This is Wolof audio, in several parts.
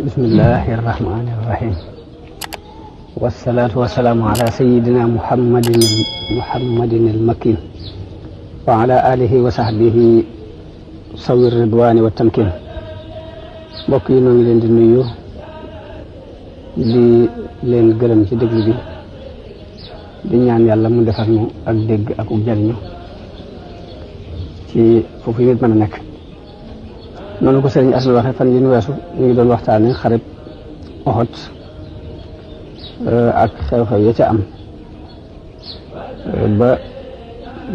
بسم الله الرحمن الرحيم والصلاة والسلام على سيدنا محمد المكين وعلى آله وصحبه صوي الرضوان والتمكين mbokk yi noo ngi leen di nuyu di leen gërëm ci déglu bi di ñaan yàlla mu defal ñu ak dégg ak jariñu ci foofu nit mën a nekk noonu ko sëriñ Asal waxe fan yi ñu weesu ñu ngi doon waxtaane xareb Uhud ak xew-xew ya ca am ba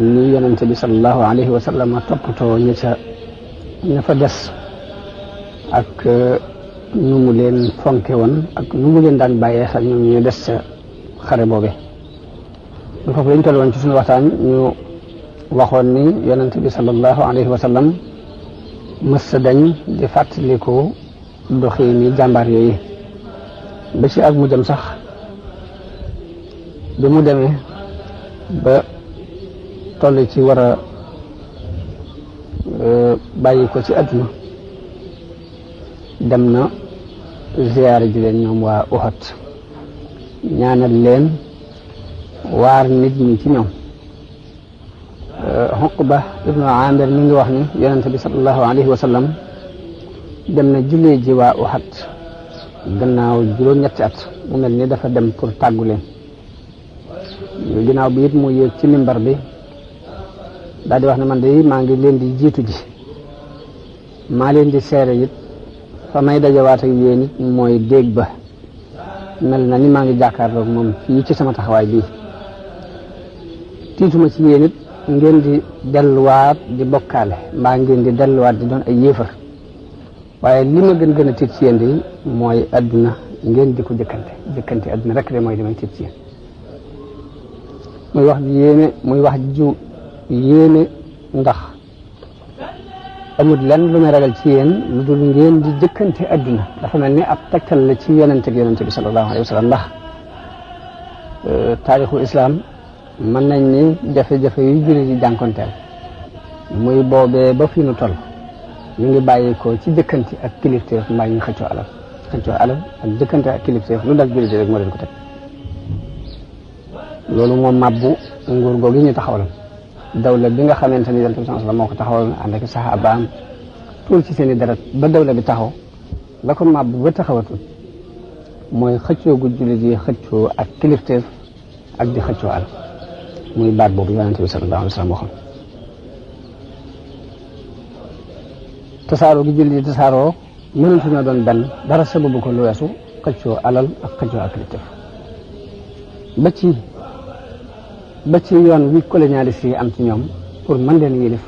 ni yonente bi sallallahu alayhi wa sallam toppatoo ña fa des ak nu mu leen fonke woon ak nu mu leen daan bàyyee xel ñoom ñu des ca xare boobe lu foofu lañ toll woon ci suñu waxtaan ñu waxoon ni yonente bi sallallahu alayhi wa sallam mës sa dañ di fàttaliku doxiini jàmbaar yooyu ba ci ak mu dem sax bi mu demee ba toll ci war a bàyyi ko ci àdduna dem na ziyaare ji leen ñoom waa Uhud ñaanal leen waar nit ñi ci ñoom Uqba ibnu Amir mi ngi wax ni yonente bi sallallahu alayhi wa sallam dem na jullee ji waa Uhud gannaaw juróom-ñetti at mu mel ni dafa dem pour tàggu leen ginnaaw bi it mu yéeg ci mimbar bi daal di wax ne man de maa ngi leen di jiitu ji maa leen di seere it fa may dajawaat ak yéen it mooy déeg ba mel na ni maa ngi jàkkaarloog moom fii ci sama taxawaay bii tiituma ci yéen it ngeen di delluwaat di bokkaale mbaa ngeen di delluwaat di doon ay yéefar waaye li ma gën a tiit ci yéen di mooy adduna ngeen di ko jëkkante adduna rek de mooy li may tiit ci yéen muy wax ju yéene ndax amul lenn lu may ragal ci yéen lu dul ngeen di jëkkante adduna dafa mel ni ab tegtal la ci yonente bi sallallahu alayhi wa sallam ndax taarixul islam mën nañ ni jafe-jafe yu jullit yi jànkonteel muy boobee ba fi nu toll ñu ngi bàyyi ko ci jëkkante ak kilifteef mbaa ñu xëccoo alal ak jëkkante ak kilifteef lu dal jullit yi rek moo leen ko teg loolu moom mabbu nguur googu ñu taxawal dawla bi nga xamante ni yonent bi sallallahu alayhi wa sallam moo ko taxawal ànd ak saxaabaam tuul ci seen i deret ba dawla bi taxaw la ko mabbu ba taxawatul mooy xëccoo gu jullit yi xëccoo ak kilifteef ak di xëccoo alal muy baat boobu yonent bi sallallahu alayhi wa sallam waxoon tasaaroo gi jullit yi tasaaroo mënatu ñoo doon benn dara sababu ko lu weesu xëccoo alal ak xëccoo ak kilifteef ba ci yoon wi colonialiste yi am ci ñoom pour mën leen yilif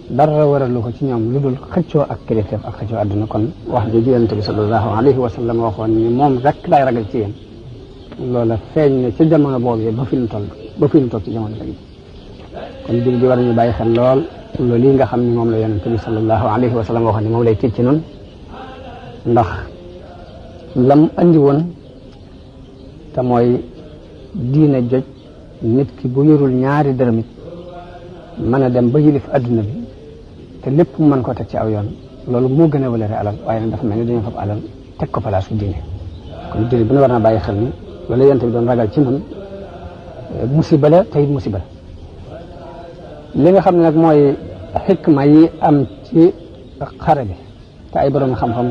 dara waralu ko ci ñoom lu dul xëccoo ak kilifteef ak xëccoo àdduna kon wax jooju yonent bi sallallahu alayhi wa sallam waxoon ni moom rek laay ragal ci yéen loola feeñ na ci jamono boobu ba fi ñu toog ci jamono léegi kon jullit bi war nañu bàyyi xel lool loolu yi nga xam ni moom la yonent bi sallallahu alayhi wa sallam waxoon ni moom lay tiit ci noonu ndax lam andi woon te mooy diine joj nit ki bu yorul ñaari dërëm it mën a dem ba yilif adduna bi te lépp mu mën ko teg ci aw yoon loolu moo gën a walere alal waaye nag dafa mel ni dañoo fab alal teg ko palaasu diine kon jullit bu ne war na bàyyi xel ni loolu yonent bi doon ragal ci nun musiba la te it musiba la li nga xam ne nag mooy xikma yi am ci xare bi te ay borom xam-xam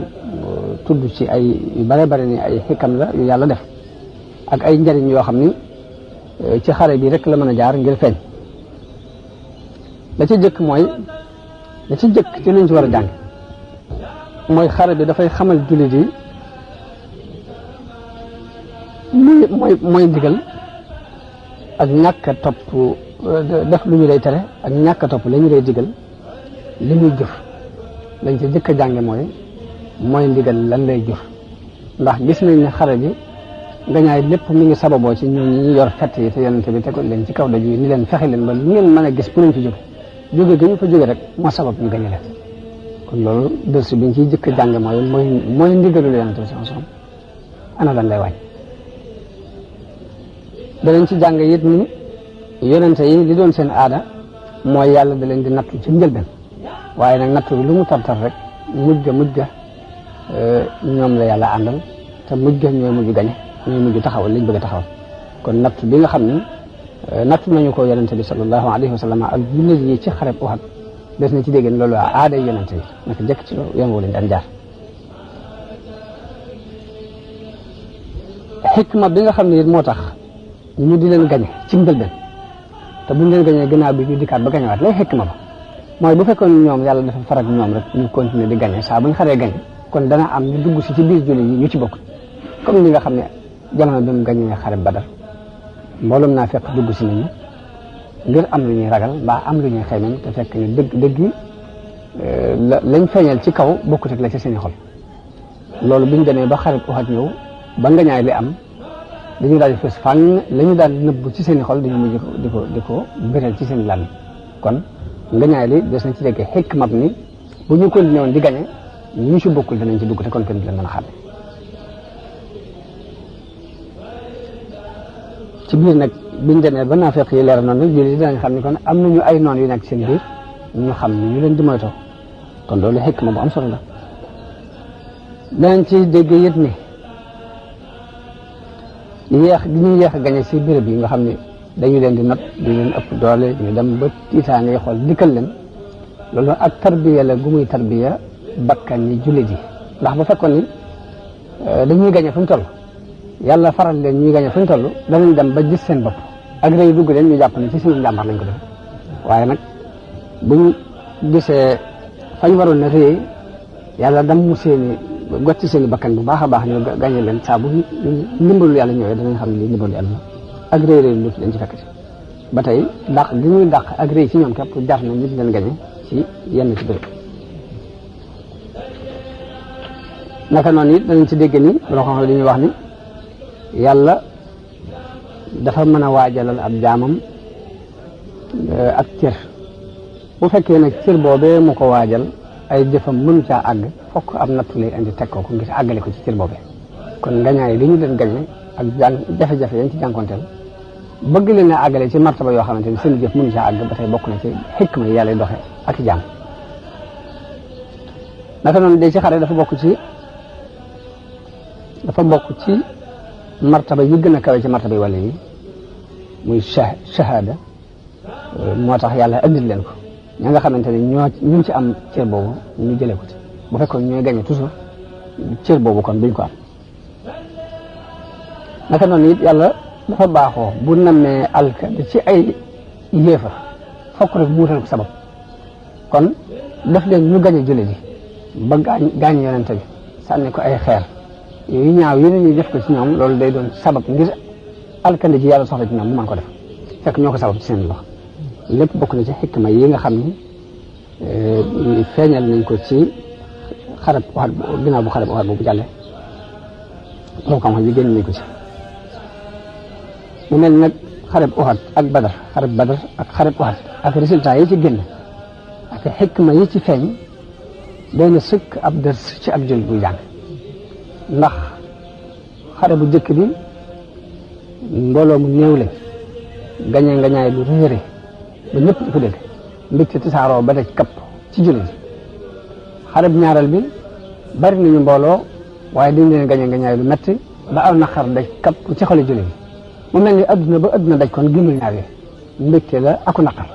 tudd ci ay yu bare ni ay xikam la yu yàlla def ak ay njariñ yoo xam ni ci xare bi rek la mën a jaar ngir feeñ la ci jëkk ci liñ ci war a jàng mooy xare bi dafay xamal jullit yi mooy ndigal ak ñàkk a topp def lu ñu lay tere ak ñàkk a topp la ñu lay digal li muy jëf lañ ci jëkk a jànge mooy ndigal lan lay jëf ndax gis nañ ne xare bi ngañaay lépp mi ngi sababoo ci ñun ñi yor fett yi te yonente bi tegoon leen ci kaw doj yi ni leen fexe leen ba lu ngeen mën a gis bu leen fi jóge gi ñu fa jóge rek moo sabab ñu gañe leen kon loolu dërsu biñ ciy jëkk a jàng mooy ndigalul yonente bi sallallahu alayhi wasallam ana lan lay wàññ danañ ci jàng it ni yonente yi li doon seen aada mooy yàlla da leen di nattu ci njëlbeen waaye nag nattu bi lu mu tartar rek mujj ga ñoom la yàlla àndal te mujj ga ñooy mujj gañe ñooy mujj taxawal liñ bëgg a taxawal kon natt bi nga xam ne natt nañu ko yonente bi sallallahu alayhi wa sallam ak jullit yi ci xareb Uhud des na ci dégg loolu aaday yonente yi naka jëkk ci yoon woo lañ daan jaar xikma bi nga xam ne it moo tax ñu di leen gañe ci njëlbeen te buñ leen gañee gannaaw bi ñu dikkaat ba gañewaat lay xikma ba mooy bu fekkoon ñoom yàlla dafa farak ñoom rek ñu continuer di gañe saa buñ xaree gañe kon dana am ñu dugg si ci biir jullit yi ñu ci bokk comme ni nga xam ne jamono bi mu gañee xare Badar mbooloom naa fekk dugg si nañu ngir am lu ñuy ragal mbaa am lu ñuy xeymem te fekk ne dëgg lañ feeñal ci kaw bokkut ak la ci seeni xol loolu biñ demee ba xare Uhud ñëw ba ngañaay li am dañu daal di fës fànn la ñu daan nëbb ci seen i xol dañu mujj di ko biral ci seen làmmiñ kon ngañaay li des na ci dégg xikma ni bu ñu continué woon di gañe ñu ci bokkul danañ ci dugg te kon kenn du leen mën a xàmme ci biir nag biñ demee ba naafeq yi leer noonu jullit yi dinañ xam ni kon am nañu ay noon yu nekk seen biir ñu xam ni ñu leen di moytoo kon loolu xikma bu am solo la danañ ci dégg yët ni yéex gi ñuy yéex a gañe si béréb yi nga xam ne dañu leen di not di leen ëpp doole ñu dem ba tiitaange xool dikkal leen loolu ak tarbiya la gu muy tarbiya bakkan yi jullit yi ndax bu fekkoon ni dañuy gañe fu ñu toll yàlla faral leen ñuy gañe fu ñu toll danañ dem ba gis seen bopp ak rëy dugg leen ñu jàpp ne ci suñu njàmbar lañ ko def waaye nag buñ gisee fañ waroon na rëy yàlla dam mu seeni gotti seen i bakkan bu baax a baax ñu gañe leen saa bu ndimbalu yàlla ñëwee danañ xam ne lii ndimbalu yàlla ak rëy rëy lu leen ci fekkati ba tey dàq gi ñuy dàq ak rëy ci ñoom képp jar na ñu di leen gañe ci yenn ci béréb naka noonu it danañ ci dégg ni loo xam ne dañuy wax ni yàlla dafa mën a waajalal ab jaamam ak cër bu fekkee nag cër boobee mu ko waajal ay jëfam mënu caa àgg fokk am nattu lay indi teg ko ngir àggale ko ci cër boobee kon ngañaay li ñu leen gañe ak jafe-jafe yañ ci jànkonteel bëgg leen a àggale ci martaba yoo xamante ni seen jëf mënu caa àgg ba tey bokk na ci xikma yi yàlla doxe ak i jaam naka noonu day ci xare dafa bokk ci martaba yi gën a kawe ci martaba yi wàll yi muy shahada moo tax yàlla andil leen ko ña nga xamante ne ñu ci am cër boobu ñu jëlee ko ci bu fekkoon ñooy gañe toujours cër boobu kon duñ ko am naka noonu it yàlla dafa baaxoo bu nammee alkande ci ay yéefar fokk rek mu wutal ko sabab kon def leen ñu gañe jële ji ba gaañ yonente bi sànni ko ay xeer yooyu ñaaw yi ñuy def ko ci ñoom loolu day doon sabab ngir alkande ji yàlla soxla ci ñoom mu mën ko def fekk ñoo ko sabab ci seen loxo lépp bokk na ci xikma yi nga xam ni feeñal nañ ko ci xarab Uhud ginnaaw bu xarab Uhud boobu jàlle loolu xam-xam yi génn nañ ko ci mu mel nag xarab Uhud ak Badar ak xarab Uhud ak résultat yi ci génn ak xikma yi ci feeñ doy na sëkk ab dërs ci ab jël buy jàng ndax xare bu jëkk bi mbooloo mu néew lañ gañee ngañaay lu réere ba ñëpp di ko dégg mbégte tasaaroo ba daj kapp ci jullit xare bu ñaareel bi bari nañu mbooloo waaye dañ leen gañee ngañaay lu metti ba aw naqar daj kapp ci xoli jullit mu mel ni adduna ba adduna daj kon gimul ñaar yooyu mbégte la aku naqar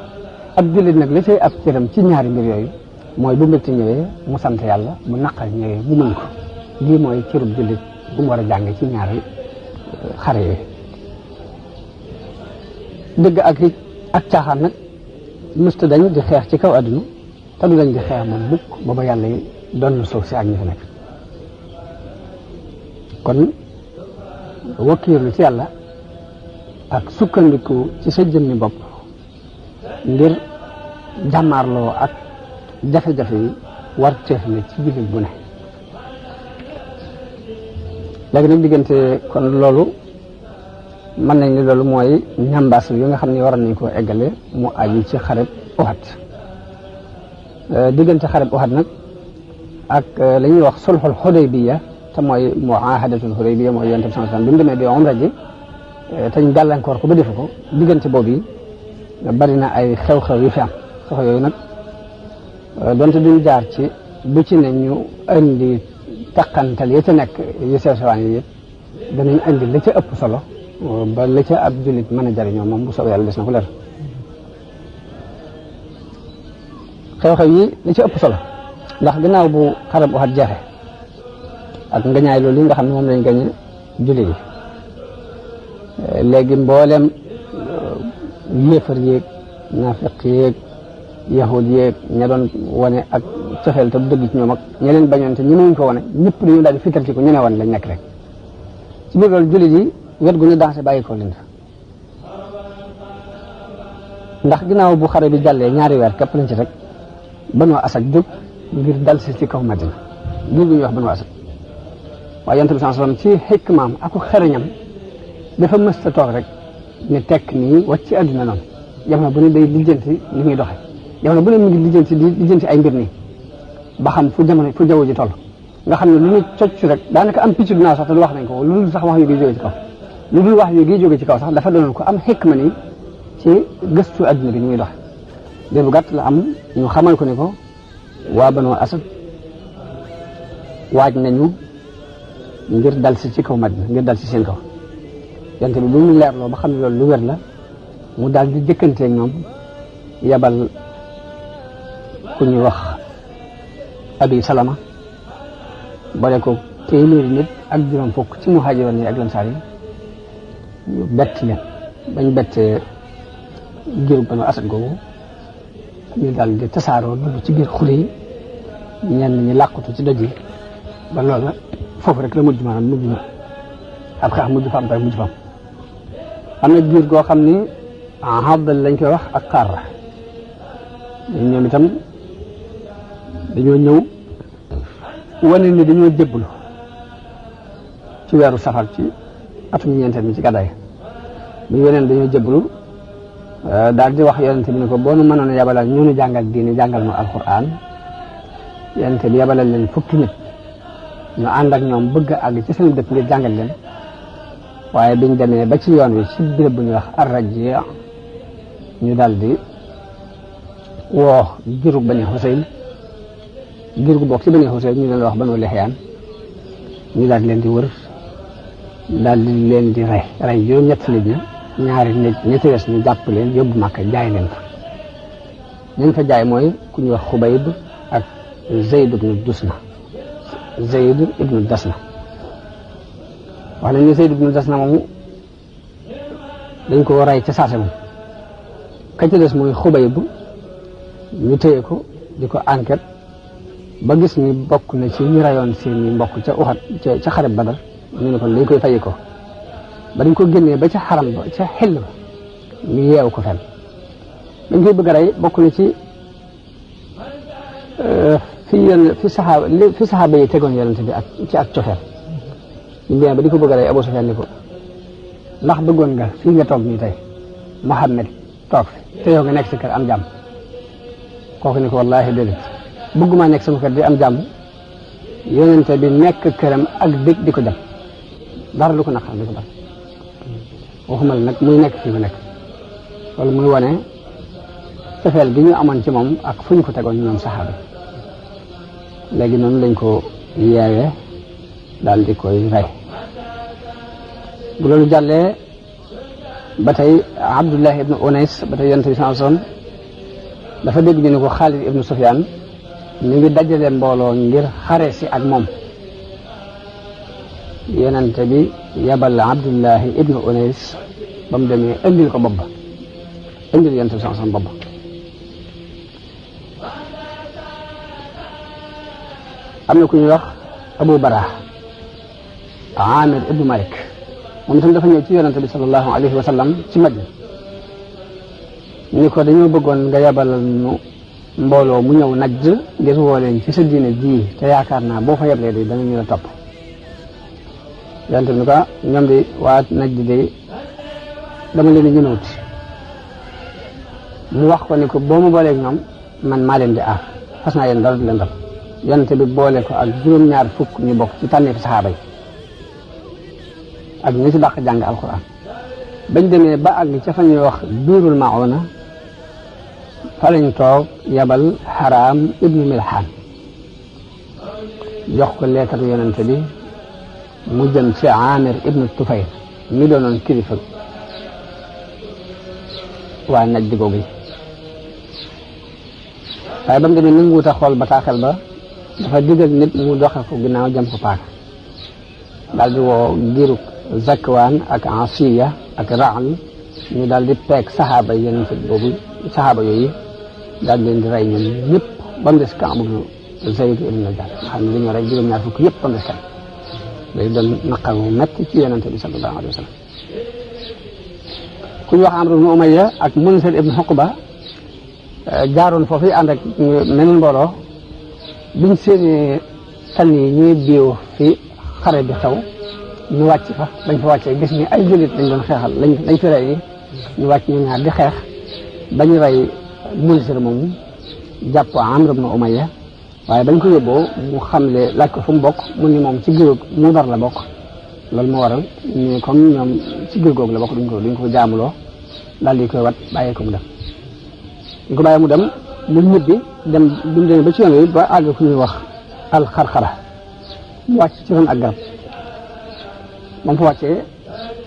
ab jullit nag li cay ab cëram ci ñaari mbir yooyu mooy bu mbégte ñëwee mu sant yàlla bu naqar ñëwee mu muñ ko lii mooy cërub jullit bu mu war a jàng ci ñaari xare yooyu dëgg ak caaxaan nag mësta dañ di xeex ci kaw adduna te du dañ di xeex moom mukk booba yàlla yi doon na suuf si ak ñi fi nekk kon wakkiirlu ci yàlla ak sukkandiku ci sa jëmmi bopp ngir jàmmaarloo ak jafe-jafe yi war teef na ci jullit bu ne léegi nag diggante kon loolu mën nañ ni loolu mooy ñambaas yi nga xam ne waroon nañ koo eggale mu aju ci xareb Uhud diggante xareb Uhud nag ak la ñuy wax sulhul Hudaybiya te mooy muahadatul Hudaybiya mooy yonent bi sallallahu alayhi wasallam bi mu demee di umra ji te ñu gàllankoor ko ba defu ko diggante boobu yi bari na ay xew-xew yu fi am xew yooyu nag donte duñ jaar ci bu ci ne ñu indi teqantal ya ca nekk yu sew sewaan yi yëpp danañ indi la ca ëpp solo ba la ca ab jullit mën a jariñoo moom bu soobee yàlla des na ko leer xew-xew yi la ca ëpp solo ndax ginnaaw bu xarab waxat jeexe ak ngañaay loolu yi nga xam ne moom lañ gañe jullit yi léegi mboolem yéefar yéeg naafiq yéeg yahud yéeg ña doon wane ak cofeel te dëgg ci ñoom ak ña leen bañoon te ñemewuñ ko wane ñëpp dañu daal di fital ci ko ñu ne woon lañ nekk rek ci biir loolu jullit yi wet gu ñu dansé bàyyi ko leen ndax ginnaaw bu xare bi jàllee ñaari weer képp lañ ci rek Banu Asad jóg ngir dal si ci kaw Madina ngir gu ñuy wax Banu Asad waaye Yonent bi sallallahu alayhi wasallam ci xikmaam ak xereñam dafa mës a toog rek ne tekk nii wàcc ci àdduna noonu jamono bu ne day lijjanti li muy doxe jamono bu ne mu ngi lijjanti ay mbir nii ba xam fu jaww ji toll nga xam ne lu ñu cocc rek daanaka am picc du naaw sax te lu wax nañ ko lu dul sax wax yu gi jóge ci kaw lu dul wax yu gi jóge ci kaw sax dafa doonoon ko am xikma nii ci gëstu àdduna bi ni muy doxe dé bu gàtt la am ñu xamal ko ne ko waa Banu Asad waaj nañu ngir dal si ci kaw Madina ngir dal si seen kaw Yonent bi bu mu leerloo ba xam ne loolu lu wér la mu daal di jëkkanteeg ñoom yabal ku ñuy wax Abi Salama boole ko téeméeri nit ak juróom fukk ci muhaajiroon yi ak lansaar yi ñu bett leen bañ bettee giru Banu Asad googu ñu daal di tasaaroo dugg ci biir xur yi ñenn ñi làqutu ci doj yi ba loolu la foofu rek la mujj maanaam mujj na ab xeex mujj fa am tey mujj fa am na giir goo xam ni Abdal lañ koy wax ak Qarra ñoom itam dañoo ñëw wane ni dañoo jébbalu ci weeru safar ci atum ñeenteel mi ci gàddaay bi yeneen dañoo jébbalu daal di wax yonent bi ne ko boo nu mënoon a yabalal ñu nu jàngal diine jàngal nu alquran yonent bi yabalal leen fukki nit ñu ànd ak ñoom bëgg a àgg ci seen dëkk ngir jàngal leen waaye biñ demee ba ci yoon wi ci béréb bu ñuy wax Ar-Rajji ñu daal di woo girug Bani Husayn gir gu bokk ci Bani Husayn ñu leen wax Banu Lihyaan ñu daal di leen di wër daal di leen di rey juróom-ñett nit ñi ñaari nit ñetti des ñu jàpp leen yóbbu Makka jaay leen fa ñu fa jaay mooy ku ñuy wax Xubayb ak Zayd ibnu Dasna wax nañ ne Zayd ibnu Dasna moomu dañ ko rey ca saase moom ka ca des mooy Xubayb ñu téye ko di ko enquête ba gis ni bokk na ci ñu rayoon seeni mbokk ca Uhud ca xare Badar ñu ne kon dañ koy fayi ko ba dañ ko génnee ba ca xaram ba ca xel ba ñu yeew ko fenn dañ koy bëgg a rey bokk na ci fi saxaaba yi tegoon yonent bi ak ci ak cofeel ñu bien ba di ko bëgg a rey Abu Sufyaan ni ko ndax bëggoon nga fii nga toog nii tey Muhammad toog fi te yow nga nekk sa kër am jàmm kooku ni ko wallaahi déedéet bëgguma nekk sama kër di am jàmm yonent bi nekk këram ak dëkk di ko jam dara lu ko naqar di ko dal waxuma la nag muy nekk fii mu nekk loolu muy wane cofeel gi ñu amoon ci moom ak fu ñu ko tegoon ñoom saxaaba léegi noonu lañ ko yeewee daal di koy rey bu loolu jàllee ba tey Abdullah ibnu Unays ba tey yonent bi sallallahu alayhi wasallam dafa dégg ñu ne ko Xaalid ibnu Sufyaan mi ngi dajale mbooloo ngir xare si ak moom yonent bi yabal Abdullah ibnu Unays ba mu demee indil ko bopp ba indil yonent bi sallallahu alayhi wasallam bopp ba am na ku ñuy wax Abu Barah Amir ibnu Malik moom itam dafa ñëw ci yonent bi sallallahu alayhi wa sallam ci Madina ni ko dañoo bëggoon nga yabalal nu mbooloo mu ñëw Najd ngir woo leen ci sa diine ji te yaakaar naa boo fa yeblee de danañu la topp yonent bi ni ko ñoom di waa Najd de dama leen di ñëwut mu wax ko ni ko boo ma booleeg ñoom man maa leen di aar fas naa yéen dara du leen dal yonent bi boole ko ak juróom-ñaar fukk ñu bokk ci tànneefi saxaaba yi ak ñi ci dàq jàng alquran bañ demee ba àgg ca fa ñuy wax biirul mauna fa lañ toog yabal Haram ibnu Milhaan jox ko leetaru yonente bi mu jëm ci Amir ibnu Tufayl mi doonoon kilifa waa Najd googu yi waaye ba mu demee nanguwut a xool bataaxel ba dafa digal nit mu doxe ko ginnaaw jëm ko paaka daal di woo giirug Zakwaan ak Asiya ak Raam ñu daal di peeg saxaaba yonente boobu saxaaba yooyu daal di leen di rey ñoom ñëpp ba mu des Kaab ibnu Zayd ibnu Najaar nga xam ne dañoo rey juróom-ñaar fukk yëpp ba mu des kenn day doon naqar mu metti ci yonente bi sallallahu alayhi wa sallam ku ñu wax Amr ibnu Umayya ak Munzir ibnu Uqba jaaroon foofu ànd ak meneen mbooloo biñ seeni tan yi ñuy biiw fi xare bi xew ñu wàcc fa bañ fa wàccee gis ni ay jullit lañ doon xeexal lañ fi rey ñu wàcc ñu ñaar di xeex bañu rey Munzir moomu jàpp Amr ibnu Umayya waaye bañ ko yóbboo mu xamle laaj ko fu mu bokk mu ni moom ci giir Mudar la bokk loolu moo waral ñu comme ñoom ci giir googu la bokk duñ ko jaamuloo daal di koy wat bàyyee ko mu dem ñu ko bàyyee mu dem mu ñibbi dem buñu demee ba ci yoon wi ba àgg ku ñuy wax alxarxara mu wàcc ci ron ak garab moom fa wàccee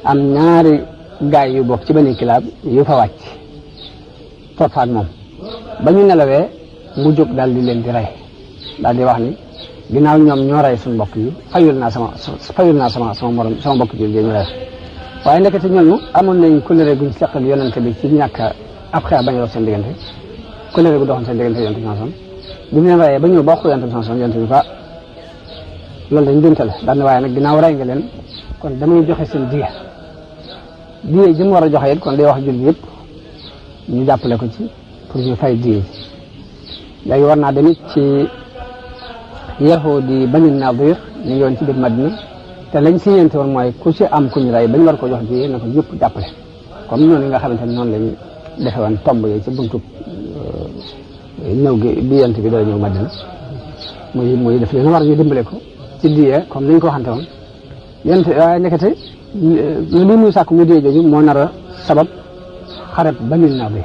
am ñaari gaay yu bokk ci Bani Kilaab yu fa wàcc topp ak moom ba ñu nelawee mu jóg daal di leen di rey daal di wax ni ginnaaw ñoom ñoo rey suñu mbokk yi fayul naa sama morom sama mbokk ji ñu rey waaye ndekete ñooñu amoon nañ kóllëre guñ seqal yonente bi ci ñàkk ab xeex bañ a dox seen diggante kóllëre gu doxoon seen diggante yonente bi sanson bi mu leen reyee ba ñëw ba wax ko yonente bi sanson yonente bi fa loolu dañ dénta la daal ne waaye nag ginnaaw rey nga leen kon damay joxe seen diye ji mu war a joxe it kon day wax jullit yëpp ñu jàppale ko ci pour ñu fay diye ji léegi war naa demit ci yahudi Bani Nadir ñu ngi woon ci biir Madina te lañ siñeente woon mooy ku ci am kuñ rey bañ war ko jox diye na ko ñëpp jàppale comme noonu nga xamante ne noonu lañ defe woon tomb yi ci buntu ñëw gi bi yent bi dara ñëw Madina muy def leen war ñu dimbale ko ci diye comme ni ñu ko waxante woon yent waaye nekkate lii muy sàkk mu diye jooju moo nar a sabab xareb Bani Nadir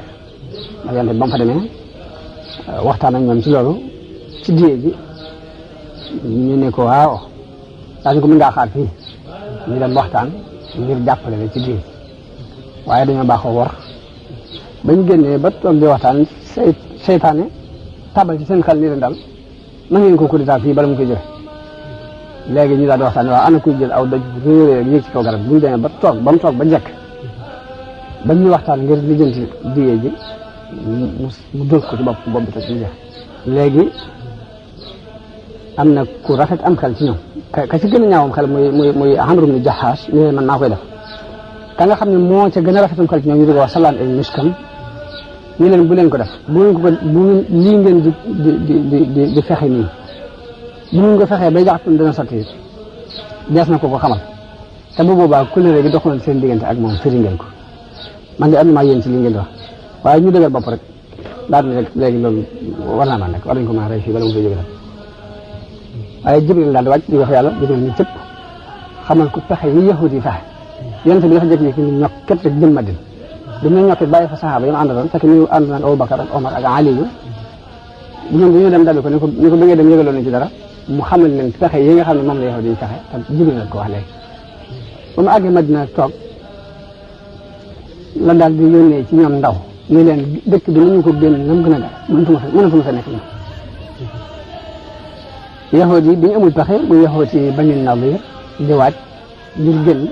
ndax yent bi ba mu fa demee waxtaan ak ñoom ci loolu ci diye ji ñu ne ko waaw daa ñu ko mën ngaa xaar fii ñu dem waxtaan ngir jàppale la ci diye ji waaye dañoo baaxoo wor bañ génnee ba toog di waxtaan seytaane tabal ci seen xel ni leen daal na ngeen ko kuditaa fii bala mu koy jëfe léegi ñu daal di waxtaan waaw ana kuy jël aw doj réeré ak yéeg ci kaw garab bu ñu demee ba mu toog ba njëkk bañ ñu waxtaan ngir lijjanti diye ji mu dóor ko ci bopp bi te ñu jeex léegi am na ku rafet am xel ci ñoom ka ci gën a ñaawam xel muy Amr ibn Jahash ñu ne man maa koy def ka nga xam ne moo ca gën a rafetam xel ci ñoom ñu di ko wax Salaan ibn Mishkam ñu leen bu leen ko def bu lii ngeen di fexe nii bu ngeen ko fexee bay jaxatun dana sotti dees na ko xamal te bu boobaa kóllëre gi doxoon seen diggante ak moom firi ngeen ko man de am na maa yéen ci li ngeen di wax waaye ñu dëgër bopp rek daal di rek léegi loolu war naa maa nekk war nañ ko maa rey fii bala mu koy jóge nag waaye Jibril daal di wàcc di wax yàlla Jibril ni cëpp xamal ko pexe yi yahud yi fexe yonente bi dafa jékki-jékki ni ñokket rek jëm Madina bi mu ne ñokket bàyyi fa saxaaba yi mu àndaloon fekk ñu ànd naan Abubakar ak Omar ak Ali yu ñoom dañoo dem dabi ko ni ko ba ngay dem yëgaloon nañ ci dara mu xamal leen pexe yi nga xam ne moom la yahud yi fexe te Jibril la ko wax léegi ba mu àggee Madina toog la daal di yónnee ci ñoom ndaw ñu leen dëkk bi nañu ko génn nam gën a gaaw mënatuma fa nekk ñoom yahud yi bi ñu amul pexe muy yahud yi Bani Nadir di waaj ngir génn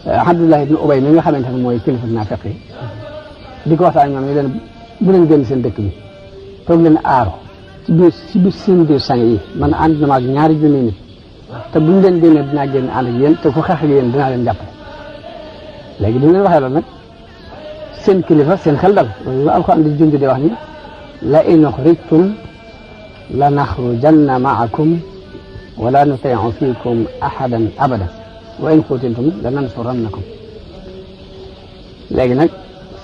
Abdullah ibn Ubay mi nga xamante ne mooy kilifa naafiq yi di ko waxtaan ñoom ne leen bu leen génn seen dëkk bi toog leen aaro ci biir seen biir sang yi man ànd na ma ak ñaari junni nit te buñ leen génnee dinaa génn ànd ak yéen te ku xeex ak yéen dinaa leen jàppale léegi bi ñu leen waxee loolu nag seen kilifa seen xel dal loolu la Alxuraan di junj di wax ni la in uxrijtum la naxrujanna maakum wala nutiicu fiikum ahadan abadan wa in qutiltum la nansurannakum léegi nag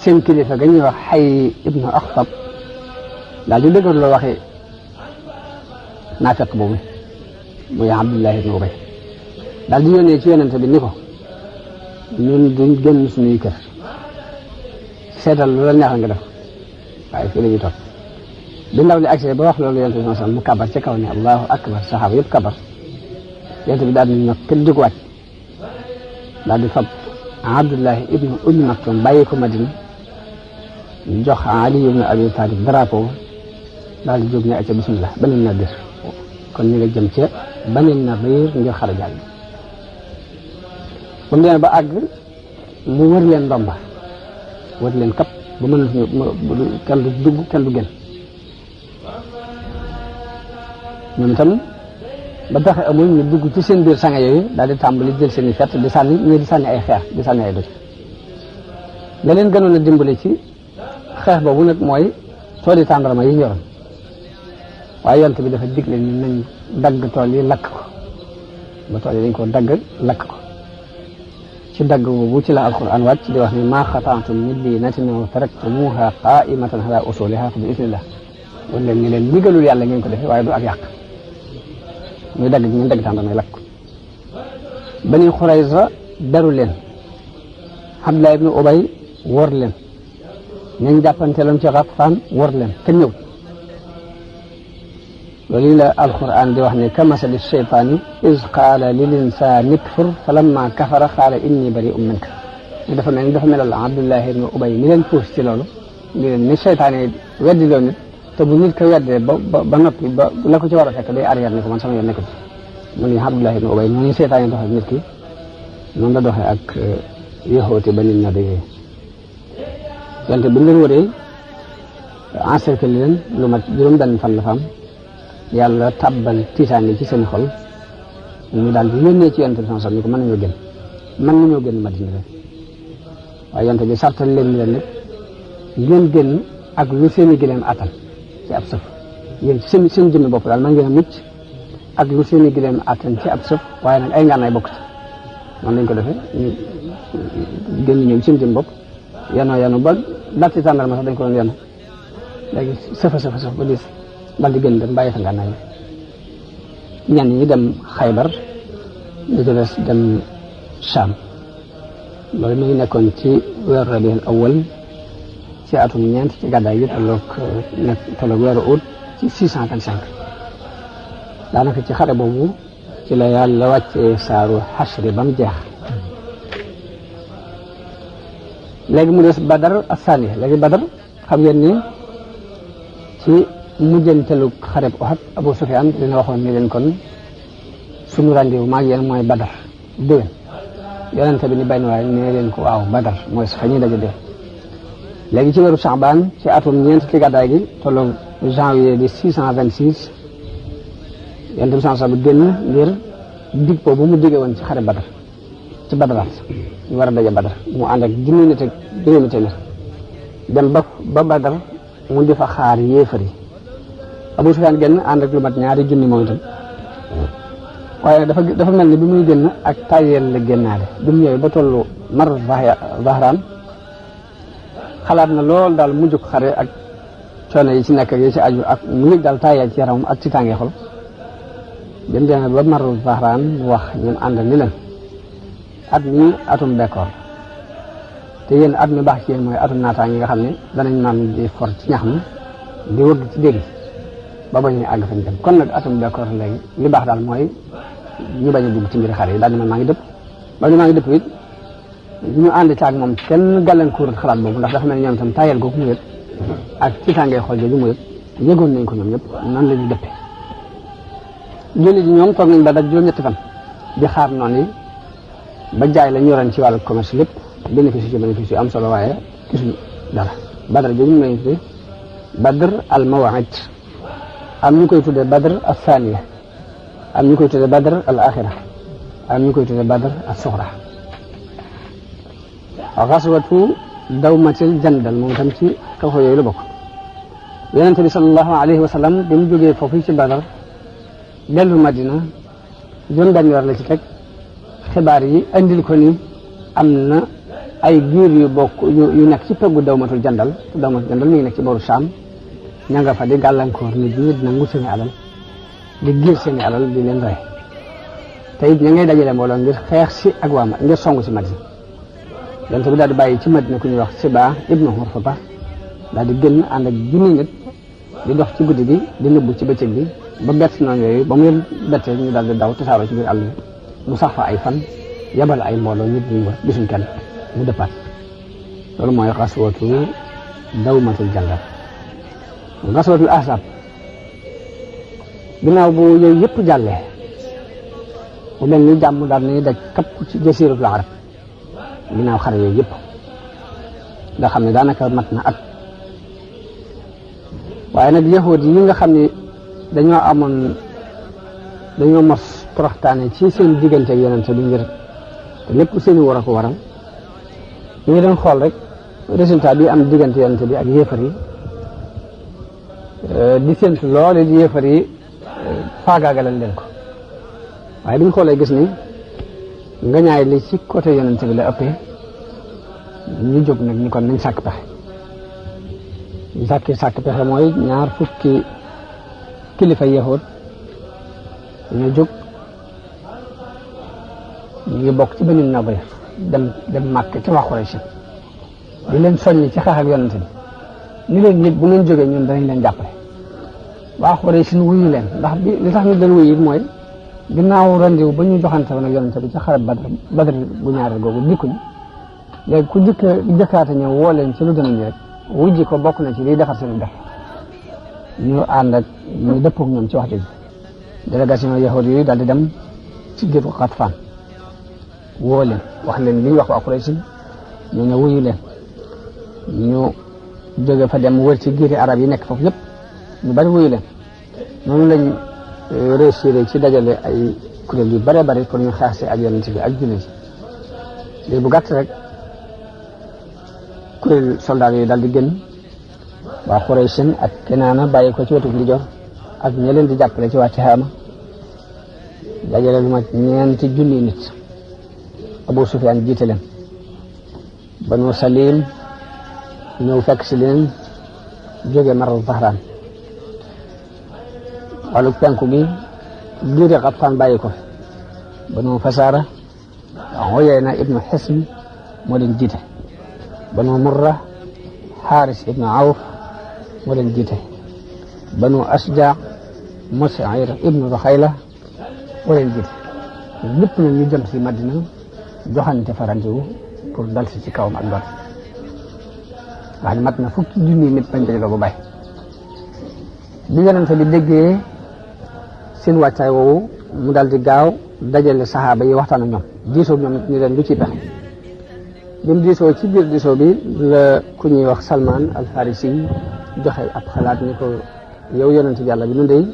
seen kilifa ga ñuy wax Xay ibnu Axtab daal di dëgër loo waxee naafiq boobu muy Abdullah ibnu Ubay daal di yónnee ci yonente bi ni ko ñun duñ génn suñuy kër seetal lu la neexal nga def waaye fii la ñuy toog bi ndaw li agsee ba wax loolu yonent bi sallallahu alayhi wasallam mu kabar ca kaw ne allahu akbar saxaaba yëpp kabar yonent bi daal di ñëw kenn di ko wàcc daal di fab Abdullahi ibnu Ummi Maktum bàyyi ko Madina jox Ali ibnu Abi Talib drapeau daal di jóg ne acca bismillah Bani Nadir kon ñu nga jëm ca Bani Nadir ngir xare jàll ba mu demee ba àgg mu wër leen ndomba wër leen kap ba mën kenn du dugg kenn du génn ñoom itam ba taxe amul ñu dugg ci seen biir sanga yooyu daal di tàmbali jël seen i fett di sànni ñii di sànni ay xeex di sànni ay doj la leen gënoon a dimbale ci xeex boobu nag mooy tooli tàndarma yi ñoroon waaye yonent bi dafa digle ni nañ dagg tool yi lakk ko ba tool yi dañ ko dagg lakk ko ci dagg boobu ci la alquran wàcc di wax ni maa xata'tum min liinatin aw taraktumuha qaa'imatan ala usuliha fa bi idnillah wala leen ni leen ndigalul yàlla ngeen ko defee waaye du ak yàq muy dagg ñu dagg tàndarma lakk ko Bani Xurayza daru leen Abdullah ibnu Ubay wor leen ñañ jàppanteeloon ci Ghatfaan wor leen kenn ñëw loolu la alquran di wax ne kamasali shaytaani iz qaala lil insaani kfur falamma kafara qaala inni bari'un minka dafa melal Abdullah ibnu Ubay mi leen puus ci loolu mi leen ni seytaane weddi loo nit te bu nit ko weddee ba noppi ba la ko ci war a fekk day arrière ni ko man sama yoon nekkul mu ni Abdullah ibn Ubay noonu seytaane doxee nit ki noonu la doxee ak yéexooti Bani Nadir wante bu ñu leen wëree encercler leen lu mat juróom-benn fan la fa am yàlla tabbal tiitaange ci seen xol ñu daal di yónnee ci yonent bi sallallahu alayhi wasallam ni ko mën nañoo génn Madina rek waaye yonent bi sartal leen nag ngeen génn ak lu seen i gileem attan ci ab sëf yéen seen jëmmi bopp daal man ngeen a mucc ak lu seen i gileem attan ci ab sëf waaye nag ay ngànnaay bokk ci noonu lañ ko defee ñu génn ñoom seen jëmmi bopp yanu ba daal ci tàndarma sax dañ ko doon yanu léegi sëf ba diis daal di génn dem bàyyi fa ngànnaay ñenn ñi dem Xaybar ñu ci des dem Sham loolu mi ngi nekkoon ci weeru Rabiul Awwal ci atum ñeent ci gàddaay gi tolloog weeru août ci 625 daanaka ci xare boobu ci la yàlla wàccee saaru xasri ba mu jeex léegi mu des Badar as-Saniya léegi Badar xam ngeen ni ci mujjantelu xareb Uhud Abu Sufyaan dina waxoon ni leen kon suñu rendez-vous maag yéen mooy Badar déwén yonente bi ni benn waaye nee leen ko waaw Badar mooy fa ñuy daje dee léegi ci weeru Saabaan ci atum ñeent ci gàddaay gi tolloog janvier di 626 yonente bi sansa bi génn ngir dig boobu mu digee woon ci xare Badar ci Badaraat ñu war a daje Badar mu ànd ak junni nit ak juróomi téeméer dem ba Badar mu di fa xaar yéefar yi Abu Sufyaan génn ànd ak lu mat ñaari junni moom itam waaye dafa mel ni bi muy génn ak tayel la génnaale bi mu ñëwee ba tollu Mar Zahraan xalaat na lool daal mu jóg xare ak coono yi ci nekk yi ci aju ak mu yëg daal tayel ci yaramam ak ci tàngee xol dem demee ba Mar Zahraan mu wax ñun ànd ni leen at mi atum bekkoor te yéen at mi baax ci yéen mooy atum naataange yi nga xam ne danañ naan di for ci ñax mi di wëgg ci dégg ba bañ a àgg fañ dem kon nag atum bekkoor léegi li baax daal mooy ñu bañ a dugg ci mbiri xare yi daal di man maa ngi dëpp ba ni maa ngi dëpp it ñu ànd ci ak moom kenn gàllankoor xalaat boobu ndax dafa mel ni ñoom itam tayel googu mu yëg ak ci tàngee xol jooju mu yëg yëgoon nañ ko ñoom ñëpp nan la ñu dëppee jullit yi ñoom toog nañ ba daj juróom-ñetti fan di xaar noonu yi ba jaay la ñu yoroon ci wàllu commerce lépp bénéfice yu am solo waaye gisuñu dara Badar jooju ñu ngi tuddee Badr al Mawa'id am ñu koy tuddee Badr as-Saniya am ñu koy tuddee Badr al Axira am ñu koy tuddee Badr as-Sughra xaswatu dawmatil jandal moom itam ci xew-xew yooyu la bokk Yonent bi sallallahu alayhi wa sallam bi mu jógee foofu ci Badar dellu Madina juróom-benn weer la ci teg xibaar yi andil ko ni am na ay giir yu bokk yu nekk ci peggu dawmatul jandal te dawmatul jandal mi ngi nekk ci booru Saam ña nga fa di gàllankoor nit ñi di nangu seeni alal di giir seeni alal di leen rey te it ña ngay dajale mbooloo ngir xeex si ak waa ngir songu si Madina Yonent bi daal di bàyyi ci Madina ku ñuy wax Siba ibnu Hurfata daal di génn ànd ak junni nit di dox ci guddi gi di nëbbu ci bëccëg bi ba bett noonu yooyu ba mu leen bettee ñu daal di daw tasaaroo ci biir àll bi mu sax fa ay fan yabal ay mbooloo ñëpp ñu wër gisuñ kenn mu dëppaat loolu mooy xaswatu dawmatul jandal. xaswatul ahzab ginnaaw bu yooyu yëpp jàllee mu mel ni jàmm daal nañu daj kapp ci jasiratul arab ginnaaw xare yooyu yëpp nga xam ne daanaka mat na at. waaye nag yahuud yi nga xam ne dañoo mos toroxtaane ci seen diggante ak yonente bi ngir lépp seeni war a ko waral ñu ngi doon xool rek résultat bi am diggante yonente bi ak yéefar yi di séntu loolu di yéefar yi faagaagalal leen ko waaye bi ñu xoolee gis ni nga ñaay li ci côté yonente bi la ëppee ñu jóg nag ñu kon nañ sàkk pexe ñu sàkk pexe mooy ñaar fukki kilifa yahud dañoo jóg ñu ngi bokk ci Banu Nadir dem màkk ci waa Quraysh di leen soññ ci xeex ak yonente bi ni leen nit bu ngeen jógee ñun danañ leen jàppale waa Quraysh nu wuyu leen ndax bi li tax ñu leen wuyu it mooy ginnaaw rendiw ba ñu joxante woon ak yonente bi ci xare Badr bu ñaareel googu dikkuñ léegi ku jëkkaate ñëw woo leen ci lu gën a ñi rek wujji ko bokk na ci liy defar seen def ñu ànd ak ñu dëppook ñoom ci wax jooju délégation yahud yooyu daal di dem ci géeru Xatfaan woo leen wax leen li ñu wax waa Quraysh ñu ne wuyu leen ñu jóge fa dem wër ci giiri arab yi nekk foofu yëpp ñu bari wuyu leen noonu lañ réussir ci dajale ay kuréel yu bare bari pour ñu xeex si ak yonent bi ak jullit yi léegi bu gàtt rek kuréel soldat yooyu daal di génn waa Quraysh ak Kinaana bàyyi ko ci wetu ndijoor ak ñi leen di jàppale ci waa Tihaama dajale lu mat 4 junni nit Abu Sufyaan jiite leen Banu Salim ñëw fekk si leen jóge Maru Zahraan wàllu penku gi giiri Xatfaan bàyyi ko fi Banu Fasaara Uyayna ibnu Hisn moo leen jiite Banu Murra Xaaris ibnu Awf moo leen jiite Banu Asja Mus'ir ibnu Ruxayla moo leen jiite ñëpp nag ñu jëm si Madina joxante fa rendez-vous pour dal si ci kawam ak doon wax ne mat na fukki junni nit bañ dajaloo bu bay bi yonente bi déggee seen wàccaay woowu mu dal di gaaw dajale saxaaba yi waxtaan ak ñoom diisoo ñoom ñu leen lu ci pexe bi mu diisoo ci biir diisoo bi la ku ñuy wax Salman al Farisi joxe ab xalaat ni ko yow yonente bi yàlla bi nu dey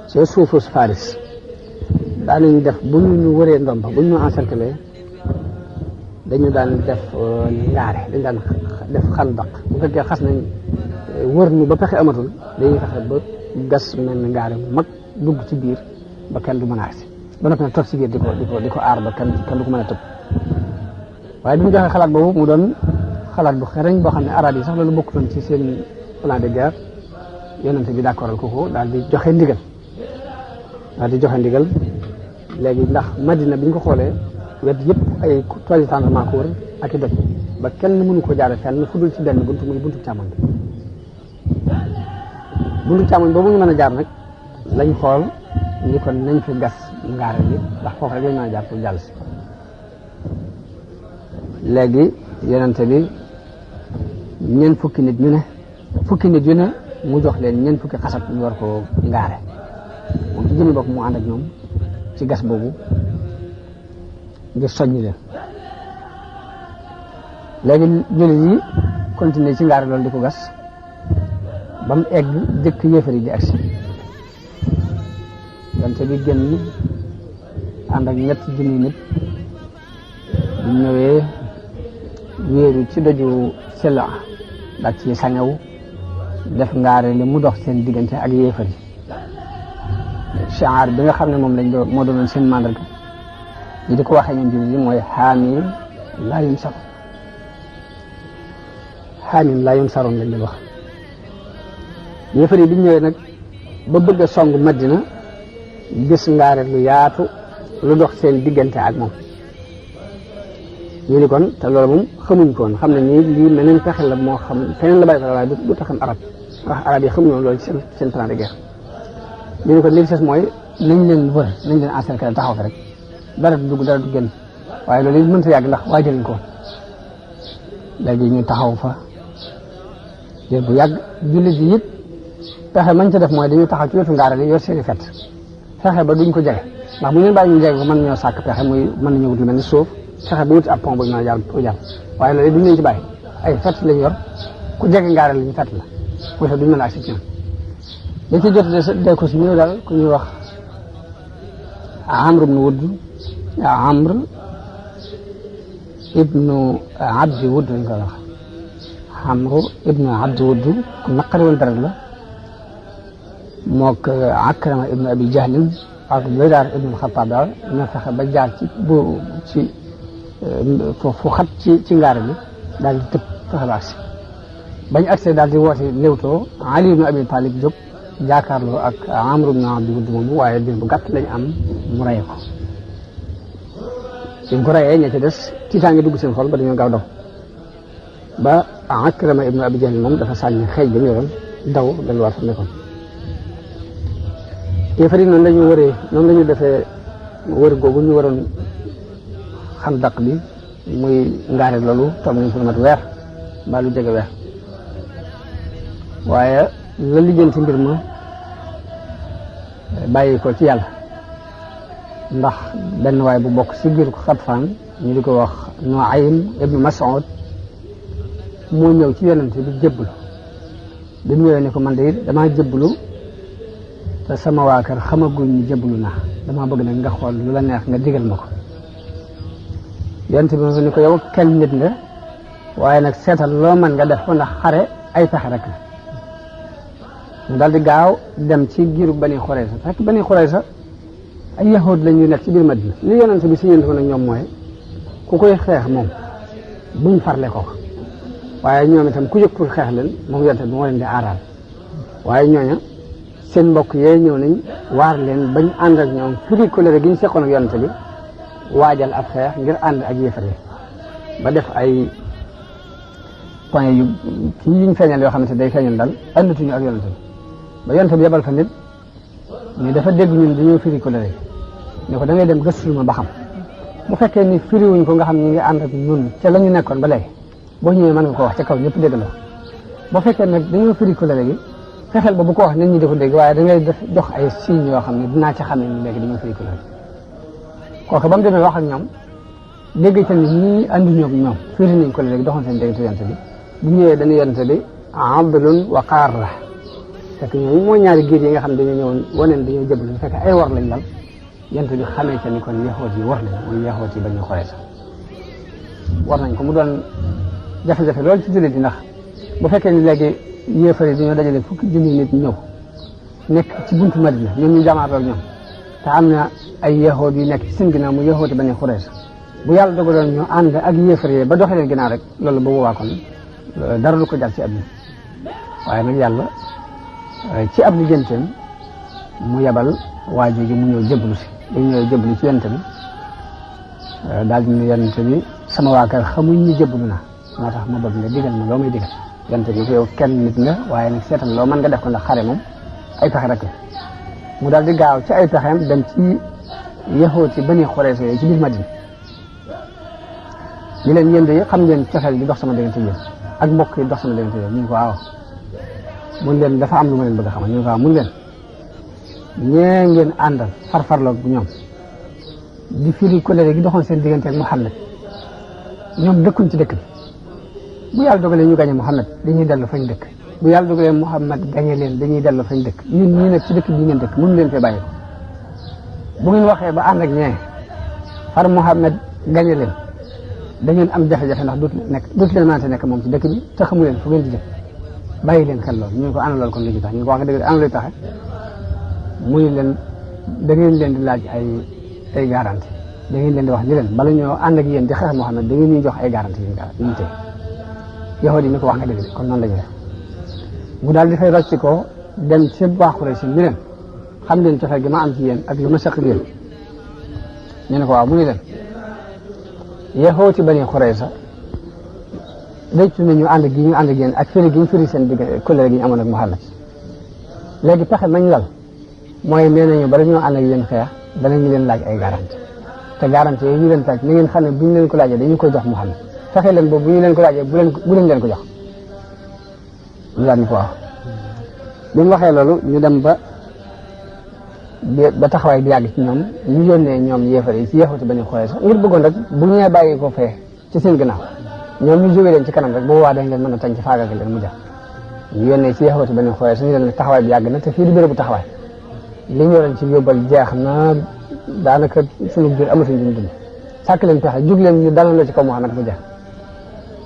ci suufu Faris daanañu def bu ñu wëree ndomba bu ñu encercler dañu daan def ngaare dañu daan def xandaq bu fekkee xas nañ wër ñu ba pexe amatul dañuy fexe ba gas mel ni ngaare bu mag dugg ci biir ba kenn du mën a agsi ba noppi nag toog ci biir di ko aar ba kenn du ko mën a tëb waaye bi mu joxee xalaat boobu mu doon xalaat bu xereñ boo xam ne arab yi sax loolu bokkutoon ci seen plan de guerre yonente bi d'accordal ko daal di joxe ndigal léegi ndax Madina bi ñu ko xoolee wet yëpp ay tool yi tendement ko wër ak i doj ba kenn mënu ko jaare fenn fu dul ci benn buntu muy buntu càmmoñ boobu ñu mën a jaar nag lañ xool ni kon nañ fi gas ngaare bi ndax foofu rek lañ mën a jaar pour jàll si léegi yonente bi fukki nit yu ne mu jox leen 4 fukki xasab ñu war ko ngaare moom ci jëmi bopp mu ànd ak ñoom ci gas boobu ngir soññi leen léegi jullit yi continuer ci ngaare loolu di ko gas ba mu egg jëkk yéefar yi di agsi yonente bi génn ànd ak 3 junni nit bu ñëwee wéeru ci doju Sila daal ci sañaw def ngaare li mu dox seen diggante ak yéefar yi shaar bi nga xam ne moom lañ moo doonoon seen mandarga ñi di ko waxee ñoom jullit yi mooy xaamim laa yunsaroon lañ leen wax yéefar yi bi ñëwee nag ba bëgg a song Madina gis ngaare lu yaatu lu dox seen diggante ak moom ñu ni kon te loolu moom xamuñ ko woon xam ne nii lii meneen pexe la moo xam feneen la bàyyi ko waaye du taxam ndax arab yi xamuñu loolu ci seen plan de guerre ñu ne ko li des mooy nañ leen wër nañ leen encercler taxaw fi rek dara du dugg dara du génn waaye loolu it mënta yàgg ndax waajaluñ ko léegi ñu taxaw fa jël bu yàgg jullit yi it pexe mañ ca def mooy dañuy taxaw ci wetu ngaara li yor seeni fett fexe ba duñ ko jege ndax bu ñu leen bàyyi ñu jege ko mën ñoo sàkk pexe muy mën nañu wut lu mel ni suuf fexe ba wuti ab pont bu ñu mën a jàll pour jàll waaye loolu duñ leen ci bàyyi ay fett lañ yor ku jege ngaara li ñu fett la muy sax duñ mën a agsi ci ñoom dañ ci jot de ko si ñëw daal ku ñuy wax Amr ibnu Wudd Amr ibnu Abdi Wudd lañ koy wax Amr ibnu Abdi Wudd ku naqari woon dara la mook Akrama ibnu Abi Jahlin ak Bidaar ibnu Xattaab daal ñoo fexe ba jaar ci fu xat ci ngaara bi daal di tëb fexe ba agsi bañ agsi daal di woote léewtoo Ali ibnu Abi Talib jóg jaakaarloo ak Amr ibnu Abdi Wudd moomu waaye dir bu gàtt lañ am mu rey ko suñ ko reyee ña ci des tiitaange dugg seen xol ba dañoo gaaw daw ba Akrama ibnu Abi Jahl moom dafa sànni xeej ba ñu yoroon daw delluwaat fa nekkoon yéefar yi noonu la ñu wëree noonu la ñu defee wër googu ñu waroon xandaq bi muy ngaare loolu toog nañ fa mat weer mbaa lu jege weer waaye la lijjanti mbir ma bàyyi ko ci yàlla ndax benn waay bu bokk si biir ko Xatfaan ñu di ko wax Nuaym ibnu Mas'ud moo ñëw ci yonent bi jébbalu bi mu ñëwee ne ko man de damaa jébbalu te sama waa kër xamaguñ ñu jébbalu naa damaa bëgg nag nga xool lu la neex nga digal ma ko yonent bi ni ko yow kenn nit nga waaye nag seetal loo mën nga def ko ndax xare ay pexe rek la mu daal di gaaw dem ci giiru Bani Xurayza fekk Bani Xurayza ay yahud lañu nekk ci biir Madina li yonent bi si yéen ko nag ñoom mooy ku koy xeex moom buñ farle ko waaye ñoom itam ku jóg pour xeex leen moom yonent bi moo leen di aaral waaye ñooña seen mbokk yee ñëw nañ waar leen bañ ànd ak ñoom firi colère gi ñu seqoon ak yonent bi waajal ab xeex ngir ànd ak yéefar yi ba def ay point yu ci yiñ feeñal yoo xamante day feeñal daal àndatuñu ak yonent bi ba yonent bi yebal fa nit mais dafa dégg ñun dañoo firi colère ne ko da ngay dem gëstul ma ba xam bu fekkee ni firiwuñ ko nga xam ñi ngi ànd ak ñun ca la ñu nekkoon ba léegi boo ñëwee mën nga ko wax ca kaw ñëpp déggandoo boo fekkee nag dañoo firi colère gi fexeel ba bu ko wax nit ñi di ko dégg waaye da ngay def jox ay signes yoo xam ne dinaa ci xam ne ni léegi dañoo firi colère kooku ba mu demee wax ak ñoom dégg ca ni ñii anduñu ak ñoom firi nañ colère gi doxoon seen diggante yonent bi bu ñëwee dañuy yonent bi Abdulun wa Qaarra fekk ñooñu mooy ñaari géej yi nga xam ne dañoo ñëwoon waneen dañoo jëblu fekk ay war lañ dal yonent bi xamee ca ni kon yaxoot yi war lañ muy yaxoot yi Bani Xurayza war nañ ko mu doon jafe-jafe loolu ci jullit yi ndax bu fekkee ni léegi yéefar yi dañoo dajale fukki junni nit ñëw nekk ci buntu Madina ñoom ñu jamaatoo ak ñoom te am na ay yaxoot yu nekk ci seen ginnaaw mu yaxooti Bani Xurayza bu yàlla dogaloon ñu ànd ak yéefar yi ba doxee leen ginnaaw rek loolu bu boobaa kon dara lu ko jar ci àdduna waaye nag yàlla ci ab lijjanteem mu yebal waa jooju mu ñëw jëblu si bu ñëwee jëblu ci yonent bi daal di ne yonent bi sama waa kër xamuñ ñu jëblu na moo tax ma bëgg nga digal ma loo may digal yonent bi ko yow kenn nit nga waaye nag seetal loo mën nga def ko ndax xare moom ay pexe rek la mu daal di gaaw ci ay pexeem dem ci yaxoot ci Bani Xurayza yooyu ci biir Madina ñu leen yéen de xam ngeen cofeel bi dox sama diggante yéen ak mbokk yi dox sama diggante yéen ñu ngi ko waaw mun leen dafa am lu ma leen bëgg a xamal ñu ngi ko waaw mun leen ñee ngeen àndal farfarloog bu ñoom di firi colère gi doxoon seen diggante ak Muhammad ñoom dëkkuñ ci dëkk bi bu yàlla dogalee ñu gañe Muhammad dañuy dellu fañ dëkk bu yàlla dogalee Muhammad gañe leen dañuy dellu fañ dëkk ñun ñii nag ci dëkk bi ngeen dëkk mënu leen fee bàyyi ko bu ngeen waxee ba ànd ak ñee far Muhammad gañe leen da ngeen am jafe-jafe ndax dootu leen mënante nekk moom ci dëkk bi te xamu leen fu ngeen di jëm bàyyi leen xel lool ñu ko ana lool kon lu ci tax ñu ko wax dëgg ana luy taxe muy leen da ngeen leen di laaj ay garanti da ngeen leen di wax ni leen bala ñoo ànd ak yéen di xeex Muhammad da ngeen ñuy jox ay garanti yu ñu tey yow di ni ko wax nga dëgg kon noonu la ñu def mu daal di fay rocc ko dem ci waa Quraysh ni leen xam leen cofeel gi ma am ci yéen ak lu ma saq yéen ñu ne ko waaw mu ni leen yaxooti Bani Xurayza rëccu nañu ànd gi ñu ànd ak yéen ak firi gi ñu firi seen digg kóllëre gi ñu amoon ak Muhammad léegi pexe mañ lal mooy nee nañu bala ñoo ànd ak yéen xeex danañu leen laaj ay garanti te garanti yooyu ñu leen taaj na ngeen xam ne bu ñu leen ko laajee dañu koy jox Muhammad fexe leen boobu bu ñu leen ko laajee bu leen ko jox ñu daal ñu ko wax bi mu waxee loolu ñu dem ba taxawaay bi yàgg ci ñoom ñu yónnee ñoom yéefar yi ci yéexuti ba ñu xoolee sax ngir bëggoon rek bu ñu nee bàyyi ko fee ci seen gannaaw ñoom ñu jógee leen ci kanam rek bu boobaa dañ leen mën a tañ ci faagagal leen mu jax ñu yónnee ci yéexuti ba ñu xoolee sax ñu leen taxawaay bi yàgg na te fii di bérébu taxawaay li ñu yoroon ci yóbbal jeex na daanaka sunu biir amatuñ duñ dund sàkk leen pexe jug leen ñu dalal la ci kaw Muhammad mu jeex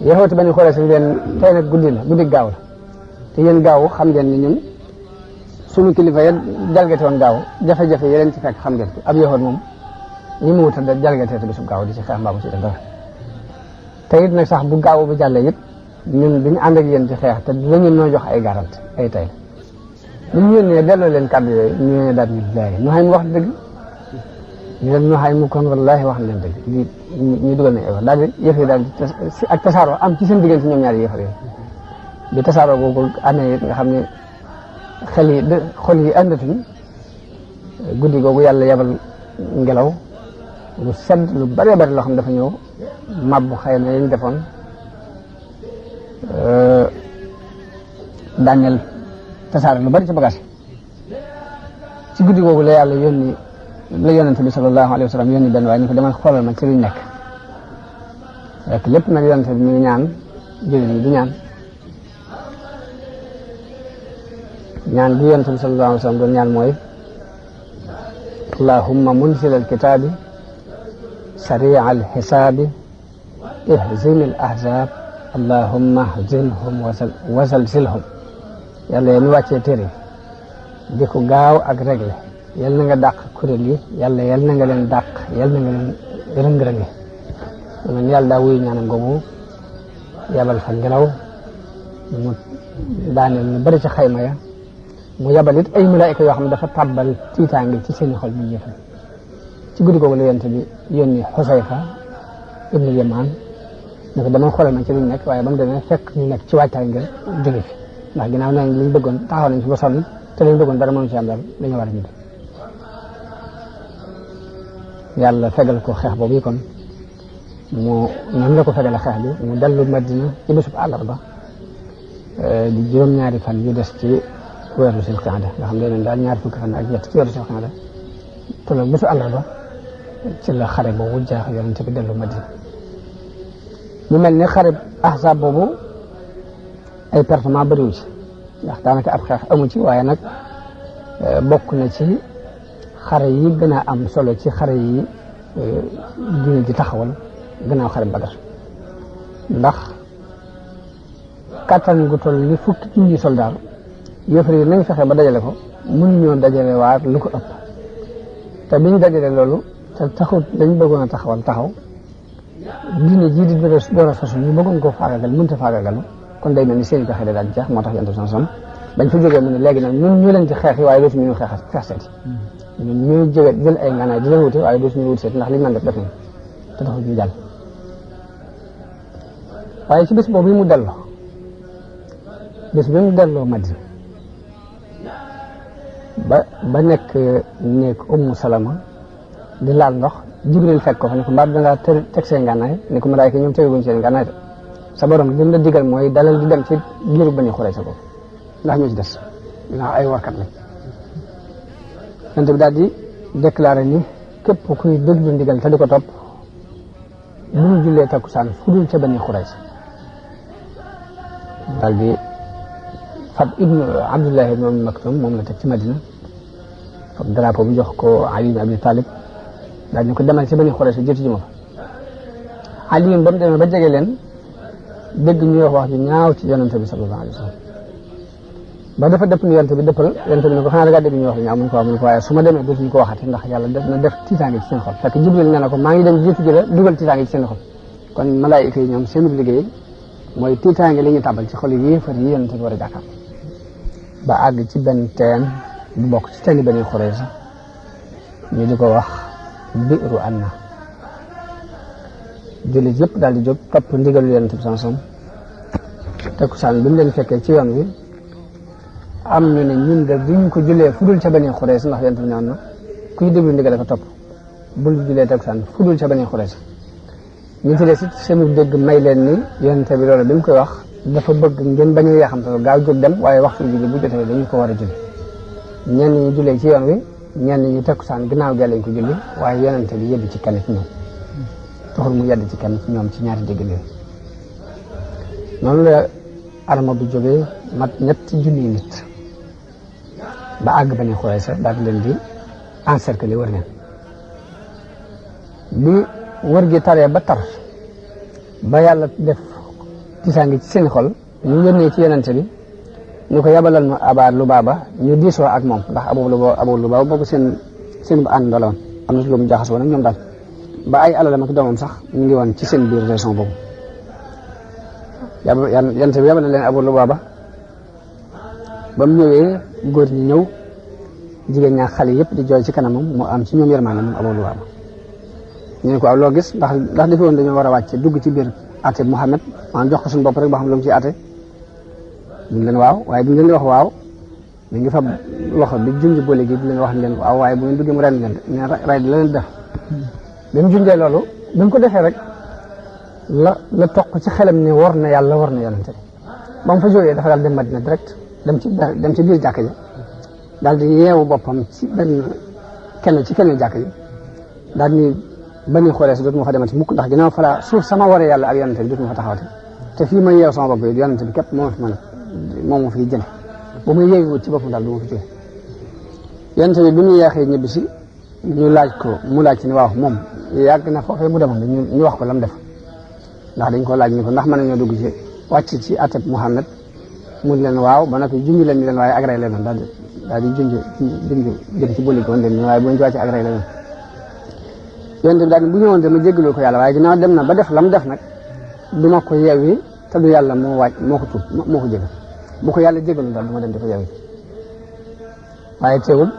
yéexuti ba ñu xoolee sax leen tey nag guddi la guddi gaaw la te yéen gaaw xam ngeen ni ñun sunu kilifa ya jalgate woon gaaw jafe-jafe yeneen ci fekk xam ngeen ko ab yéexoon moom ñi mu wutal da jalgatee te bisu gaaw di ci xeex mbaa mu ci def dara te it nag sax bu gaaw bu jàllee it ñun duñu ànd ak yéen ci xeex te dañu noo jox ay garante ay tay bu ñu yónnee delloo leen kàddu yooyu ñu ne daal ñu laay ñu xay mu wax dëgg ñu leen ñu xay mu kon wallaahi wax leen dëgg li ñu dugal nañ ay wax daal di yëf yi daal ak tasaaroo am ci seen diggante ñoom ñaari yëfar yi bi tasaaroo boobu amee it nga xam ne xol yi àndatuñ guddi googu yàlla yebal ngelaw lu sedd lu bëree bëri loo xam dafa ñëw mabbu xëy na yañ defoon daaneel tasaare lu bari ci bagage ci guddi googu la yàlla yonente bi sallallahu alayhi wa sallam yónni benn waaye ñu ko demal xoolal ma ci luñ nekk rek lépp nag yonente bi mi ngi ñaan jullit ñi di ñaan bi yonente bi sallallahu alayhi wa sallam doon ñaan mooy allahumma munzil alkitaabi sari alxisaabi ihzim al ahzab allahumma hzimhum wasalsilhum yàlla yéen wàccee téere di ko gaaw ak réglé yal na nga dàq kuréel yi yàlla yal na nga leen dàq yal na nga leen rëng-rëngi man yàlla daa wuyu ñaanam googu yabal fa ngelaw mu daaneel ñu bëri ci xayma ya mu yabal it ay malaayika yoo xam ne dafa tàbbal tiitaange ci seeni xol ñu yëfal ci guddi googu la yonent bi yónni Xusayfa ibnu Yamaan ne ko dama xoolal ma ci luñ nekk waaye ba mu demee fekk ñu nekk ci waajtaay ngir jóge fi ndax ginnaaw nañ liñ bëggoon taxaw nañ fi ba sonn te liñ bëggoon dara mënu ci am dara dañu war a ñibbi yàlla fegal ko xeex boobu kon noonu la ko fegale xeex bi mu dellu Madina ci bésub àllarba di juróom-ñaari fan yu des ci weeru Zulqaada nga xam ne daal ñaari fukki fan ak ñett ci weeru Zulqaada tolloog bésu àllarba ci la xare boobu jaax yonent bi dellu Madina mu mel ni xare Ahzab boobu ay pertement bëriwu ci ndax daanaka ab xeex amu ci waaye nag bokk na ci xare yi gën a am solo ci xare yi diine ji taxawal gannaaw xare Badar ndax kattan gu toll ni fukki junni soldaar yëfar yi nañ fexe ba dajale ko mënuñoo dajale waar lu ko ëpp te biñ dajale loolu te taxut dañ bëggoon a taxaw diine jii di door a sosu ñu bëggoon koo faagagal mënta faagagalu kon day mel ni seen pexe daal di jeex moo tax yonent bi bañ fa jógee mu ne léegi nag ñun ñu leen ci xeex yi waaye dootuñu ñu xeex seeti ñun ñuy jóge jël ay nganaay di leen wuti waaye dootuñu wut seeti ndax liñ mën def nañ te taxut ñu jàll waaye ci bés boobu mu delloo bés bi mu delloo Madina ba nekk nekk Ummu Salama di laal ndox Jibril fekk ko fa ne ko mbaa dangaa teg seen ngànnaay ne ko malaayka ñoom teguñ seen ngànnaay sa borom li mu la digal mooy dalal di dem ci giiru Bani Xurayza ko ndax ñoo ci des ndax ay warkat lañ yonent bi daal di déclaré ni képp kuy déglu ndigal te di ko topp bu ñu jullee takkusaan fu dul ca Bani Xurayza daal di fab ibnu Abdullah ibnu Maktum moom la teg ci Madina fab drapeau bi jox ko Ali ibn Abi Talib daal ñu ko demal ci Bani Xurayza jëti ji ma fa Ali ba mu demee ba jege leen dégg ñuy wax ju ñaaw ci yonente bi sallallahu alayhi wa sallam ba dafa dëpp ni yonente bi dëppal yonente bi ne ko xanaa da ngaa dégg ñuy wax ju ñaaw mun ko waaye su ma demee dootuñu ko waxati ndax yàlla def na def tiitaange ci seen xol fekk Jibril nee na ko maa ngi dem jiitu ji la dugal tiitaange ci seen xol kon malaayika yi ñoom seen liggéey mooy tiitaange li ñu tàbbal ci xol yi yéefar yi yonente bi war a jàkkaar ba àgg ci benn teen bu bokk ci teeni Bani Xurayza ñu di ko wax Bi'ru Anna jullit yëpp daal di jóg topp ndigalu yonente bi sallallahu alayhi wasallam takkusaan bi mu leen fekkee ci yoon wi am ñu ne ñun de duñ ko jullee fudul ca Bani Xurayza ndax yonent bi ñaan na kuy déglu ndigal ko topp bul jullee takkusaan fudul ca Bani Xurayza ñu ci des it seenu dégg may leen ni yonent bi loolu bi mu koy wax dafa bëgg ngeen bañ a yaxamtal gaaw jóg dem waaye waxtu julli bu jotee dañu ko war a julli ñenn ñi jullee ci yoon wi ñenn ñi takkusaan ginnaaw gee lañ ko julli waaye yonent bi yedd ci kenn ci ñoom taxul mu yedd ci kenn ci ñoom ci ñaari dégg yooyu noonu la arma bu jógee mat ñetti junni nit ba àgg Bani Xurayza daal di leen di encercler wër leen bi wër gi taree ba tar ba yàlla def tisaangi ci seen xol ñu yónnee ci yonent bi ñu ko yabalal nu Aba Lubaaba ñu diisoo ak moom ndax Abu Lubaaba boobu seen bu ànd la woon am na si lu mu jaxasoo nag ñoom daal ba ay alalam ak doomam sax ñu ngi woon ci seen biir région boobu yonent bi yabal leen Abu Lubaaba ba mu ñëwee góor ñi ñëw jigéen ñaa xale yëpp di jooy ci kanamam mu am ci ñoom yërmaande moom Abu Lubaaba ñu ne ko aw loo gis ndax defe woon dañoo war a wàcce dugg ci biir àtte Muhammad maanaam jox ko suñu bopp rek ba xam lu mu ciy àtte ñu leen waaw waaye bu ñu leen di wax waaw ñu ngi fab loxo bi junj boole gi di leen wax leen waaw waaye bu ngeen duggee mu ren leen ne ray di la leen def bi mu junjee loolu bi mu ko defee rek la toq ci xelam ne war na yàlla war na yonente ba mu fa jógee dafa daal dem Madina direct dem ci biir jàkk ji daal di yeewu boppam ci kenn jàkk ji daal ni Bani Xurayza dootuma fa demati mukk ndax ginnaaw fala suuf sama waree yàlla ak yonente bi dootuma fa taxawati te fii ma yeew sama bopp yi yonente bi képp moo ma fi jële bu muy yeewu ci boppam daal du ma fi jóge yonente bi mu yeexee ñibbi si ñu laaj ko mu laaj ci ni waaw moom yàgg na foofee mu demoon ñu wax ko lam def ndax dañ ko laaj ni ko ndax mën nañoo dugg ci wàcc ci ateb Muhammad mu leen waaw ba noppi junj leen ni leen waaye agré leen daal di junj jëm ci bëli ko leen waaye bu ñu ci wàcc agré leen yonent bi daal bu ñëwoon de ma jéggaloo ko yàlla waaye ginnaaw dem na ba def lam def nag du ma ko yeewi te du yàlla moo ko tuub moo ko jégal bu ko yàlla jégalu daal du ma dem di ko yeewi waaye teewul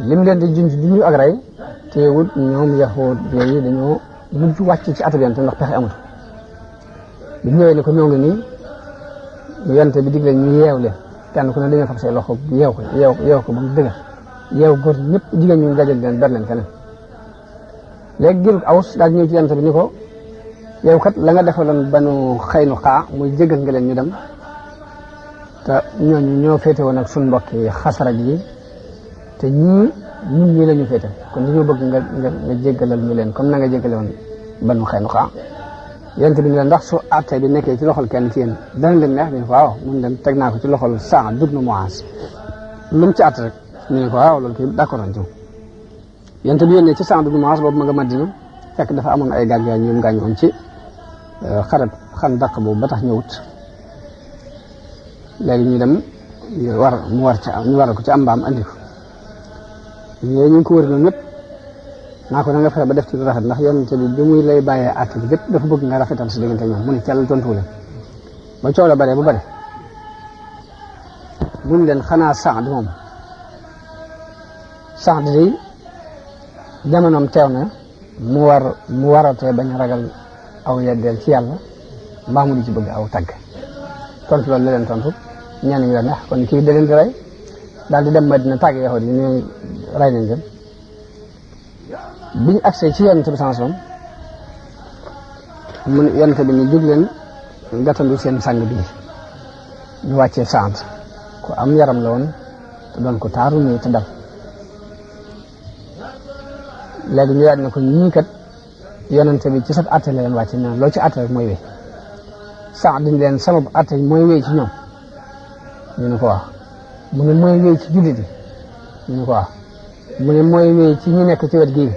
lim leen di junj ak rey teewul ñoom yahuud yooyu dañoo mujj wàcc ci atu yonent ndax pexe amut bi ñëwee ne ko ñoo ngi nii yonent bi digle ñu yeew leen kenn ku ne dañoo fab say loxo yeew ko ba mu dëgër yeew góor ñëpp jigéen ñu dajal leen ber leen feneen léegi giirug Aws daal ñëw ci yonent bi ni ko yow kat la nga defaloon Banu Xaynuqa muy jégal nga leen ñu dem te ñooñu ñoo féete woon ak suñu mbokk yi Xasraj yi te ñun ñii la ñu féete kon dañoo bëgg nga jéggalal ñu leen comme na nga jéggale woon Banu Xaynuqa yonent bi ni leen ndax su àtte bi nekkee ci loxol kenn ci yéen dana leen neex ñu ne ko waaw mun leen teg naa ko ci loxol Saad ibn Muaaz lu mu ci àtte rek ñu ne ko waaw loolu kay d'accord nañ ci yonent bi yónnee ci Saad ibn Muaaz boobu ma nga Madina fekk dafa amoon ay gaañ ñu gaañoon ci xarab Xandaq boobu ba tax ñëwut léegi ñu dem ñu war ko ci am mbaam andi ko ñu ngi ko wër noonu ñëpp naa ko na nga fexe ba def ci lu rafet ndax yonent bi muy lay bàyyee àtte bi lépp dafa bëgg nga rafetal si diggante ñoom mu ne cell tontu leen ba coow la baree ba bare mu ne leen xanaa Saad day jamonoom teew na mu waratee bañ a ragal aw yeddeel ci yàlla mbaa mu di ci bëgg aw tagg tontu loolu la leen tontu ñenn ñi la neex kon kii da leen di rey daal di dem Madina tàgg yaxoot yi ñu rey nañ leen biñu agsee ci yonent bi sallallahu alayhi wasallam mu yonent bi ñu jóg leen gàttandu seen sang bi ñu wàccee Saad ku am yaram la woon te doon ko taaru nii te dal léegi ñu daal ne ko ñii kat yonent bi ci sab àtte la leen wàcce ñaan loo ci àtte rek mooy wéy Saad dañ leen sabab àtte mooy wéy ci ñoom ñu ne ko wax mu ne mooy wéy ci jullit yi ñu ne ko wax mu ne mooy wéy ci ñi nekk ci wet gi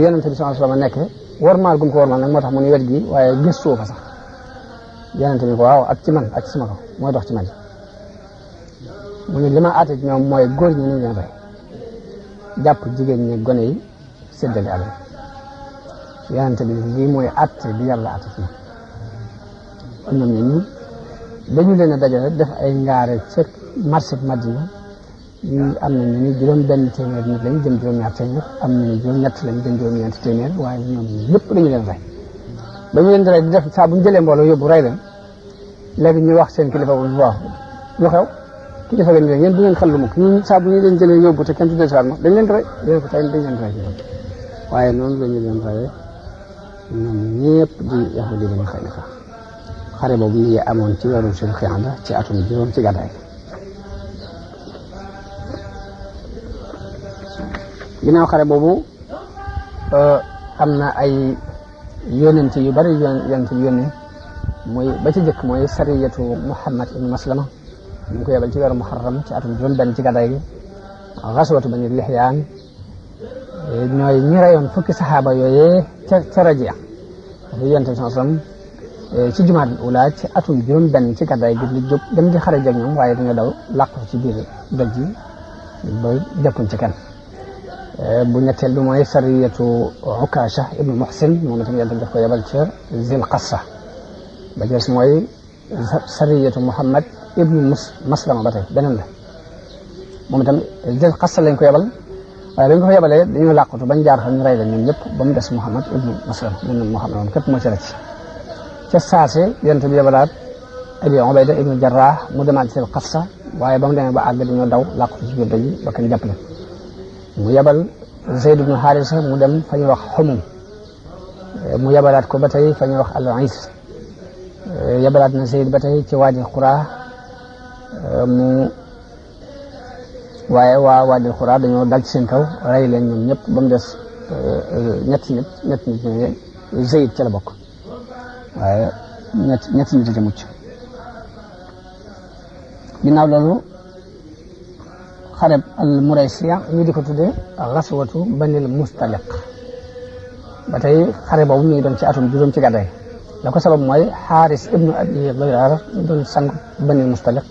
yonent bi sallallahu alayhi wasallam nekk warmaal gum ko warmaal nag moo tax mu ne wet gi waaye gëstoo fa sax yonent bi ko waaw ak ci man ak ci sama kaw mooy dox ci man mu ne li ma àtte ci ñoom mooy góor ñi nañ leen rey jàpp jigéen ñi gone yi séddale àll yonent bi lii mooy àtte bi yàlla àtte ci kon ñoom ñi dañu leen a dajale def ay ngaare ca marché Madina ñu am na ñu ni juróom benn téeméer nit lañ jëm juróom-ñaar téeméer am na ñu juróom-ñett lañ jëm juróom-ñeent téeméer waaye ñoom ñëpp dañu leen rey ba ñu leen di rey di def saa bu ñu jëlee mbooloo yóbbu rey leen léegi ñu wax seen kilifa bu waaw lu xew kilifa gi ne yéen du ngeen xel lu mukk ñun saa bu ñu leen jëlee yóbbu te kenn du dellusiwaat ma dañ leen rey dañ ko tey dañ leen rey waaye noonu la ñu leen reyee ñoom ñëpp di yahudi Bani Qaynuqa xare boobu ñu ngi amoon ci weeru Zul Qi'da ci atum juróom ci gàddaay ginnaaw xare boobu am na ay yónent yu bari yónent yu yónni mooy ba ci jëkk mooy sariyatu Muhammad ibn Maslama ñu ngi ko yebal ci weeru Muharram ci atum juróom benn ci gàddaay gi gaswatu Bani Lihyaan ñooy ñi rayoon fukki saxaaba yooyee ca Rajia dafa yonent bi sallam ci jumaadul ula ci atum juróom benn ci gàddaay gi li jóg dem di xare jag ñoom waaye dañoo daw làqu ci biir doj ji ba jàppuñ ci kenn bu ñetteel bi mooy sariyatu Ukasha ibnu Muhsin moom itam yàlla daf ko yebal ca Zil Qassa ba jees mooy sariyatu Muhammad ibnu Maslama ba tey beneen la moom itam Zil Qassa lañ ko yebal waaye dañ ko fa yebalee dañoo làqatu bañ jaar fa ñu rey leen ñoom ñëpp ba mu des Muhammad ibnu Maslama moom Muhammad moom képp moo ci rëcc ca saase yonent bi yebalaat Abi Ubayda ibnu Jarrah mu demaat Zil Qassa waaye ba mu demee ba àgg dañoo daw làqatu ci biir doj yi ba kenn jàpp leen mu yebal Zayd ibnu Haarisa mu dem fa ñuy wax Xumum mu yebalaat ko ba tey fa ñuy wax Al-Is yebalaat na Zayd ba tey ci Waadi Qura waaye waa Waadi Qura dañoo dal ci seen kaw rey leen ñoom ñëpp ba mu des ñetti nit ñooñu Zayd ca la bokk waaye ñetti nit a mucc ginnaaw loolu xareb al Muraysiya ñu di ko tuddee gaswatu Banil Mustaliq ba tey xare boobu ñu ngi doon ci atum juróom ci gàddaay la ko sabab mooy Xaaris ibnu Abi Dirar doon sang Banil Mustaliq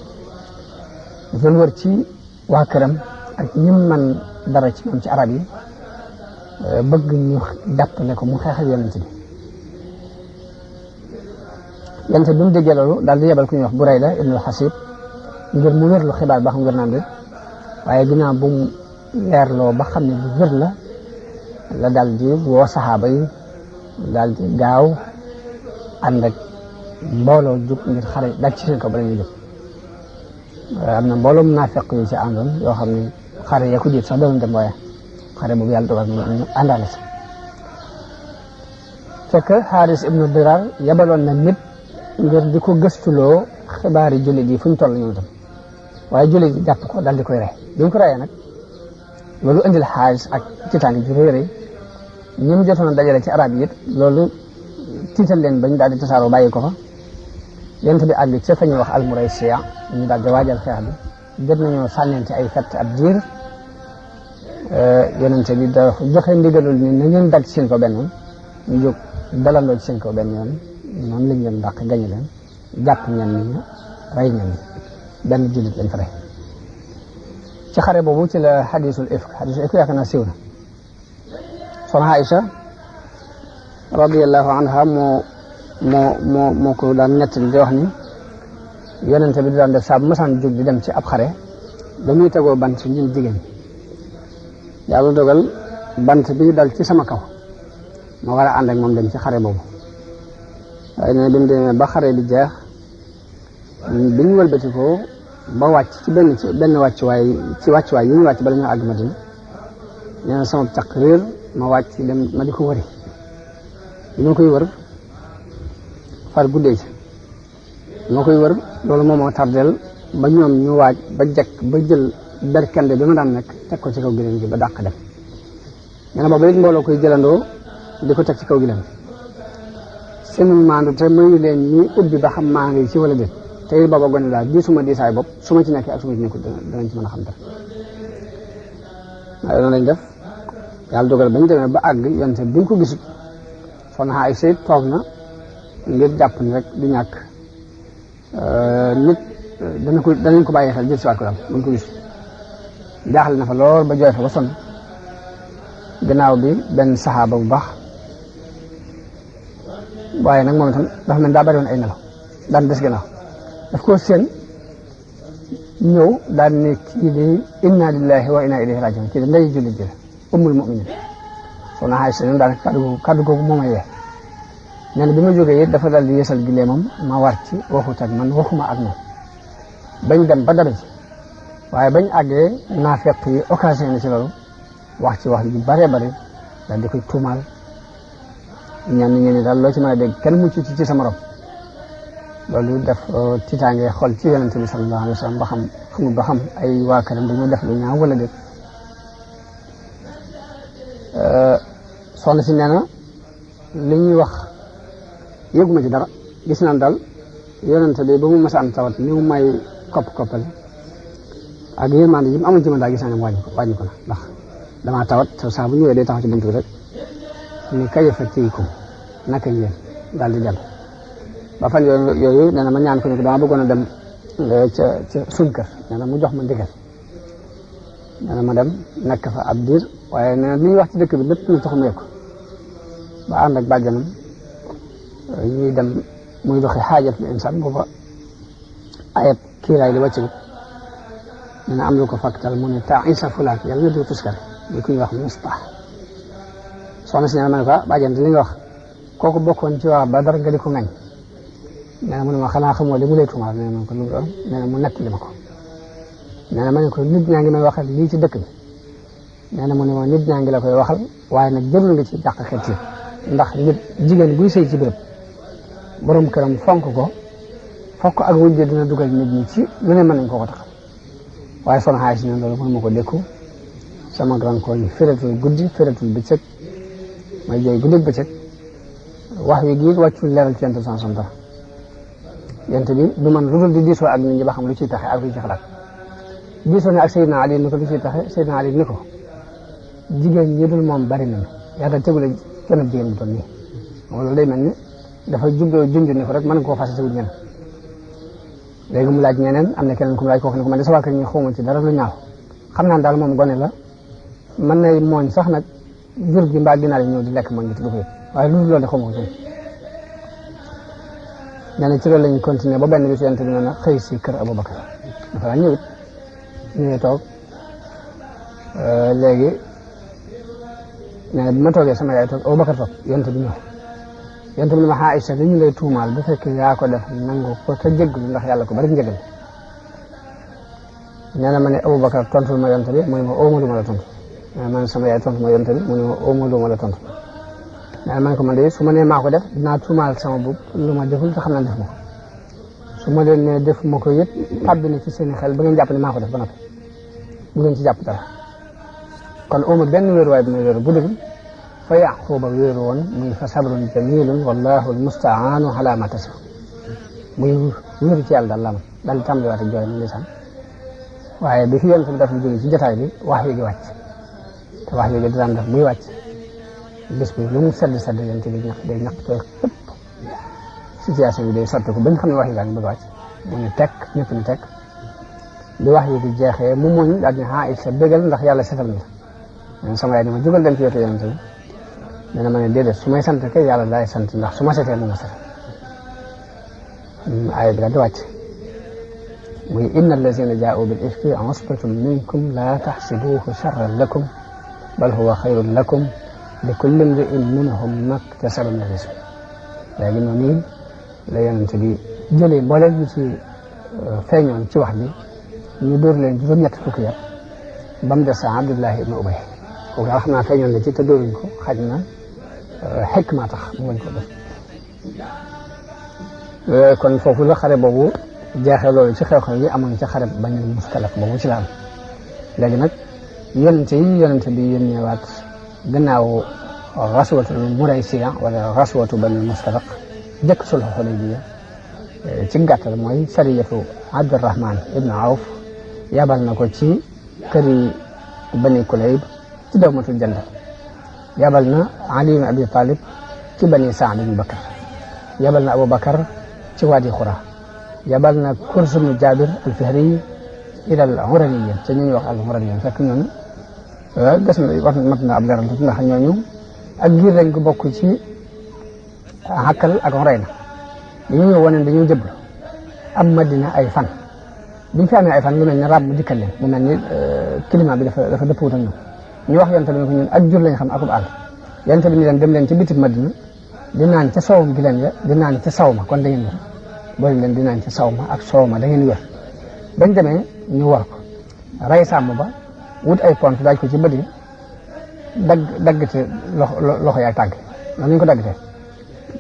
daf doon wër ci waa këram ak ñi man dara ci moom ci arab yi bëgg ñu jàppale ko mu xeexal yonent bi yonent bi mu déggee loolu daal di yebal ku ñuy wax Burayda ibnu Xasib ngir mu wér lu xibaar ba xam wér naan de waaye ginnaaw bu mu leerloo ba xam ne lu wér la daal di woo saxaaba yi daal di gaaw ànd ak mbooloo jóg ngir xare daj ci seen kaw ba la ñuy jóg am na mbooloo munaafiq yu ci àndoon yoo xam ne xare ya ko jiit sax doon dem waaye xare boobu yàlla dogal ñu àndaale si fekk Xaaris ibnu Dirar yabaloon na nit ngir di ko gëstuloo xibaari jullit yi fu ñu toll ñoom tam waaye jullit yi jàpp ko daal di koy rey bi ñu ko reyee nag loolu indil Xaaris ak tiitaange ju rëy ñi mu jotoon a dajale ci arab yi it loolu tiital leen bañ daal di tasaaroo bàyyi ko fa yonent bi àgg ca fa ñuy wax al-Muraysiya ñu daal di waajal xeex bi jot nañoo sànnente ay fett ab diir yonent bi da joxe ndigalul ni na ngeen dal ci seen kaw benn yoon ñu jóg dalandoo ci seen kaw benn yoon noonu lañ leen dàq gañe leen jàpp ñenn ñi rey ñenn ñi benn jullit lañ fa rey ci xare boobu ci la xadisul ifk yaakaar naa siiw na soxna Aïcha radiyallahu anha moo ko daan nettali di wax ni yonente bi di daan def saa bu masaan jóg di dem ci ab xare ba muy tegoo bant ñun jigéen yàlla dogal bant bi dal ci sama kaw ma war a ànd ak moom dem ci xare boobu waaye nee na bi mu demee ba xare bi jeex bi ñu wëlbati ko ba wàcc ci benn wàccuwaay yi ñu wàcc bala ñu àgg Madina nee na sama caq réer ma wàcc dem ma di ko wëri bi ma koy wër far guddee ci ma koy wër loolu moom moo tardeel ba ñoom ñu waaj ba jekk ba jël berkende bi ma daan nekk teg ko ci kaw gileem gi ba dàq dem nee na boobu it mbooloo koy jëlandoo di ko teg ci kaw gileem seen maandu te mayu leen ñi ubbi ba xam maa ngi ci wala déet te it booba gone daal gisuma diisaay bopp su ma ci nekkee ak su ma ci nekkul danañ ci mën a xam dara waaye noonu lañ def yàlla dogal bañ demee ba àgg yonte bi ñu ko gisut soxna Aysa toog na ngir jàpp ni rek du ñàkk nit danañ ko bàyyi xel jël si waat ko daal buñ ko gis jaaxle na fa lool ba jooy fa ba sonn gannaaw bi benn saxaaba bu baax waaye nag moom itam dafa mel daa bari woon ay nelaw daan des gannaaw daf ko seen ñëw daan ne kii de inna lillahi wa inna ilayhi rajiun kii de ndey jullit ji la ummul mu'minin soxna Aysa daal kaddu googu moom a yee nee na bi ma jógee it dafa dal di yeesal gileemam ma war ci waxut ak man waxuma ak moom bañ dem ba dabe ci waaye bañ àggee naafeq yi occasion na ci loolu wax ci wax yu bare bare daal di koy tuumaal ñenn ñi ne daal loo ci mën a dégg kenn mucc ci sa morom loolu def tiitaange xol ci yonente bi sallallahu alayhi wa sallam ba xamul ba xam ay waa këram dañoo def lu ñaaw wala déet soxna si nee na li ñuy wax yëguma ci dara gis naan daal yonente bi ba mu mas a am tawat ni mu may koppal ak yërmande yi mu amoon ci man daal gis naa ne wàññi ko na ndax damaa tawat saa bu ñëwee day taxaw ci buntu bi rek ni kayfa tiikum naka ngeen daal di dem ba fan yooyu nee na ma ñaan ko ne ko dama bëggoon a dem ca suñ kër nee na mu jox ma ndigal nee na ma dem nekk fa ab diir waaye nee na li ñuy wax ci dëkk bi lépp na tax mu ko ba ànd ak bàjjanam ñuy dem muy doxi xaajat li insaan booba ayat kiiraay li wàcc nee na am lu ko fàktal mu ne ta isa fulaak yàlla na du tuskare bi ku ñuy wax Mustah soxna si nee na ma ne ko bàjjan li nga wax kooku bokkoon ci waa Badar nga di ko ngañ nee na mu ne ma xanaa xamoo li mu lay tuumaal nee na ma ko lu doon nee na mu nekk li ma ko nee na ma ne ko nit ñaa ngi may waxal lii ci dëkk bi nee na mu ne ma nit ñaa ngi la koy waxal waaye nag jërul nga ci jàq xet yi ndax nit jigéen buy sëy ci béréb borom këram fonk ko fokk ak wujje dina dugal nit ñi ci lu ne mën nañ koo ko taxal waaye soxna Aysa ne loolu mënu ma ko dékku sama ranko yi fératul guddi fératul bëccëg may jooy guddi bëccëg wax wi gii wàccul leeral ci yonent sans dara yonent bi du man lu dul di diisoo ak nit ñi ba xam lu ciy taxe ak lu ci xalaat diisoo ne ak Seydina Ali ni ko lu ciy taxe Seydina Ali ni ko jigéen ñi dul moom bari nañu yàlla tegule kenn jigéen bu toll nii loolu day mel ni dafa jubloo junj ni ko rek mën koo fase tewul ñeneen léegi mu laaj ñeneen am na keneen ku mu laaj koo xam ne ko man de sa waa kër ñi xawma ci dara lu ñaaw xam naa daal moom gone la mën nay mooñ sax nag jur gi mbaa ginaar yi ñëw di lekk mooñ bi te du ko yëg waaye loolu de xawma ko nee na ci loolu lañu continuer ba benn bis yonent bi nee na xëy si kër Aboubacar dafa laa ñëwit ñëwee toog léegi nee na bi ma toogee sama yaay toog Aboubacar toog yonent bi ñëw yonent bi ne ma Aïcha li ñu lay tuumaal bu fekkee yaa ko def nangu ko te jéggalu ndax yàlla ko bari njëgal nee na ma ne Aboubacar tontul ma yonent bi mu ne ma ooma lu ma la tontu nee na man sama yaay tontu ma yonent bi mu ne ma ooma lu ma la tontu nee na man ko man de su ma nee maa ko def dinaa tuumaal sama bopp lu ma deful te xam naa def ma ko su ma leen ne def ma ko yëpp tàbbi na ci seen xel ba ngeen jàpp ne maa ko def ba noppi bu ngeen ci jàpp dara kon ooma benn wéeruwaay bi may wéeru bu dul fa Yaquba wéeru woon muy fa sabrun jamilun wallahu almustaanu ala ma tasif muy wéeru ci yàlla daal la daal di tàmbaliwaat ak jooy na ndeysaan waaye bi fi yonent bi daf lu jóge ci jotaay bi wax wi gi wàcc te wax wi gi daan def muy wàcc bés bi lu mu sedd yonent bi ñax day ñax tooy xëpp situation bi day sotti ko bañ xam ne wax yi gaa ngi bëgg a wàcc mu ne tekk ñëpp ni tekk bi wax yi di jeexee mu muñ daal di Aïcha bégal ndax yàlla setal na man sama yaay ni ma jógal dem ci wetu yonent bi nee na ma ne déedéet su may sant kay yàlla laay sant ndax su ma setee mu ma setal aaya bi daal di wàcc muy inna allazina jaa'u bil ifki usbatun minkum la taxsibuhu sharran lakum bal huwa xayrun lakum li kulli imri'in minhum maktasaba min al-ism léegi noonu la yonent bi jëlee mbooleem ñu ci feeñoon ci wax bi ñu dóor leen juróom-ñett fukki yar ba mu des Abdullahi ibn Ubay kooku daal xam naa feeñoon na ci te dóoruñ ko xaj na xikma tax mu bañ ko def kon foofu la xare boobu jeexee loolu ci xew-xew yi amoon ci xare Banil Mustalaq boobu ci la am léegi nag yonent bi yónneewaat gannaaw raswatu Muraysiya wala raswatu Banil Mustalaq jëkk sulhu Hudaybiya ci gàttal mooy sariyatu Abdurrahman ibn Awf yabal na ko ci këri Bani Kulayb ci dawmatul Jandal yabal na Ali ibn Abi Talib ci Bani Saad ibn Bakar yabal na Aboubacar ci Wadi Xura yabal na Kurs ibn Jabir al-Fihri ila al-Uraniya te ñu wax al-Uraniya fekk ñooñu gas na wax mat na ab leeral ndax ñooñu ak giir lañ ko bokk ci Hakkal ak Urayna dañu ñëw wane dañoo jëblu am Madina ay fan biñ fi amee ay fan lu mel ne rab mu dikkal leen mu mel ni climat bi dafa dëppwut ak ñoom ñu wax yonent bi ne ko ñun ak jur lañ xam akub àll yonent bi ni leen dem leen ci bitib Madina di naan ca sowum gi leen ya di naan ca saw ma kon da ngeen wér boole leen di naan ca saw ma ak soow ma da ngeen wér bañ demee ñu war ko rey sàmm ba wut ay pont daaj ko ci bët yi daggte loxo yaay tànk noonu ñu ko daggtee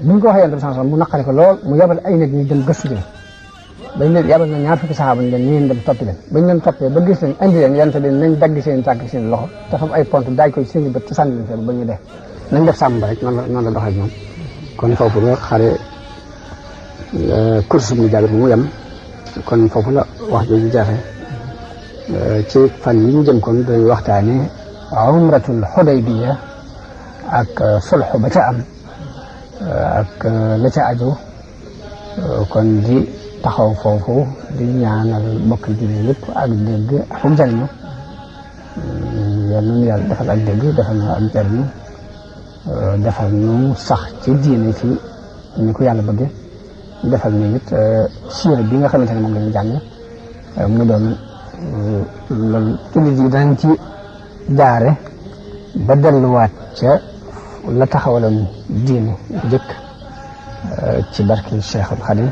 buñ ko waxee yonent bi sallallahu alayhi wasallam mu naqari ko lool mu yabal ay nit ñu dem gëstu ji bañ leen yabal na ñaar fukki saxaaba ñu leen ñu ngeen dem toppi leen bañ leen toppee ba gis leen indi leen yonent bi nañ dagg seen tànk seen loxo te fam ay pont daaj ko ci seen bët te sànni leen fee ba ñu dee nañ def sàmm ba rek noonu la doxee moom kon foofu la xare course mu jàll bi mu yem kon foofu la wax jooju jafe ci fan yi ñu jëm kon dañuy waxtaane umratul Hudaybiya ak sulh ba ca am ak la ca aju kon di taxaw foofu di ñaanal mbokk jullit yëpp ak dégg ak jariñu yal na yàlla defal ak dégg defal na ak jariñu defal nu sax ci diine ci ni ko yàlla bëgge defal ñu it siira bi nga xamante ne moom la ñu jàng mu doon loolu jullit yi danañ ci jaare ba delluwaat ca la taxawaloon diine jëkk ci barke Cheikhul Khadim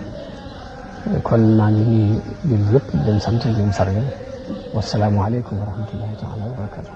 kon maa ngi nuyu jullit yëpp di leen sant di leen sargal wasalaamu aleykum wa rahmatullahi taala wa barakatuh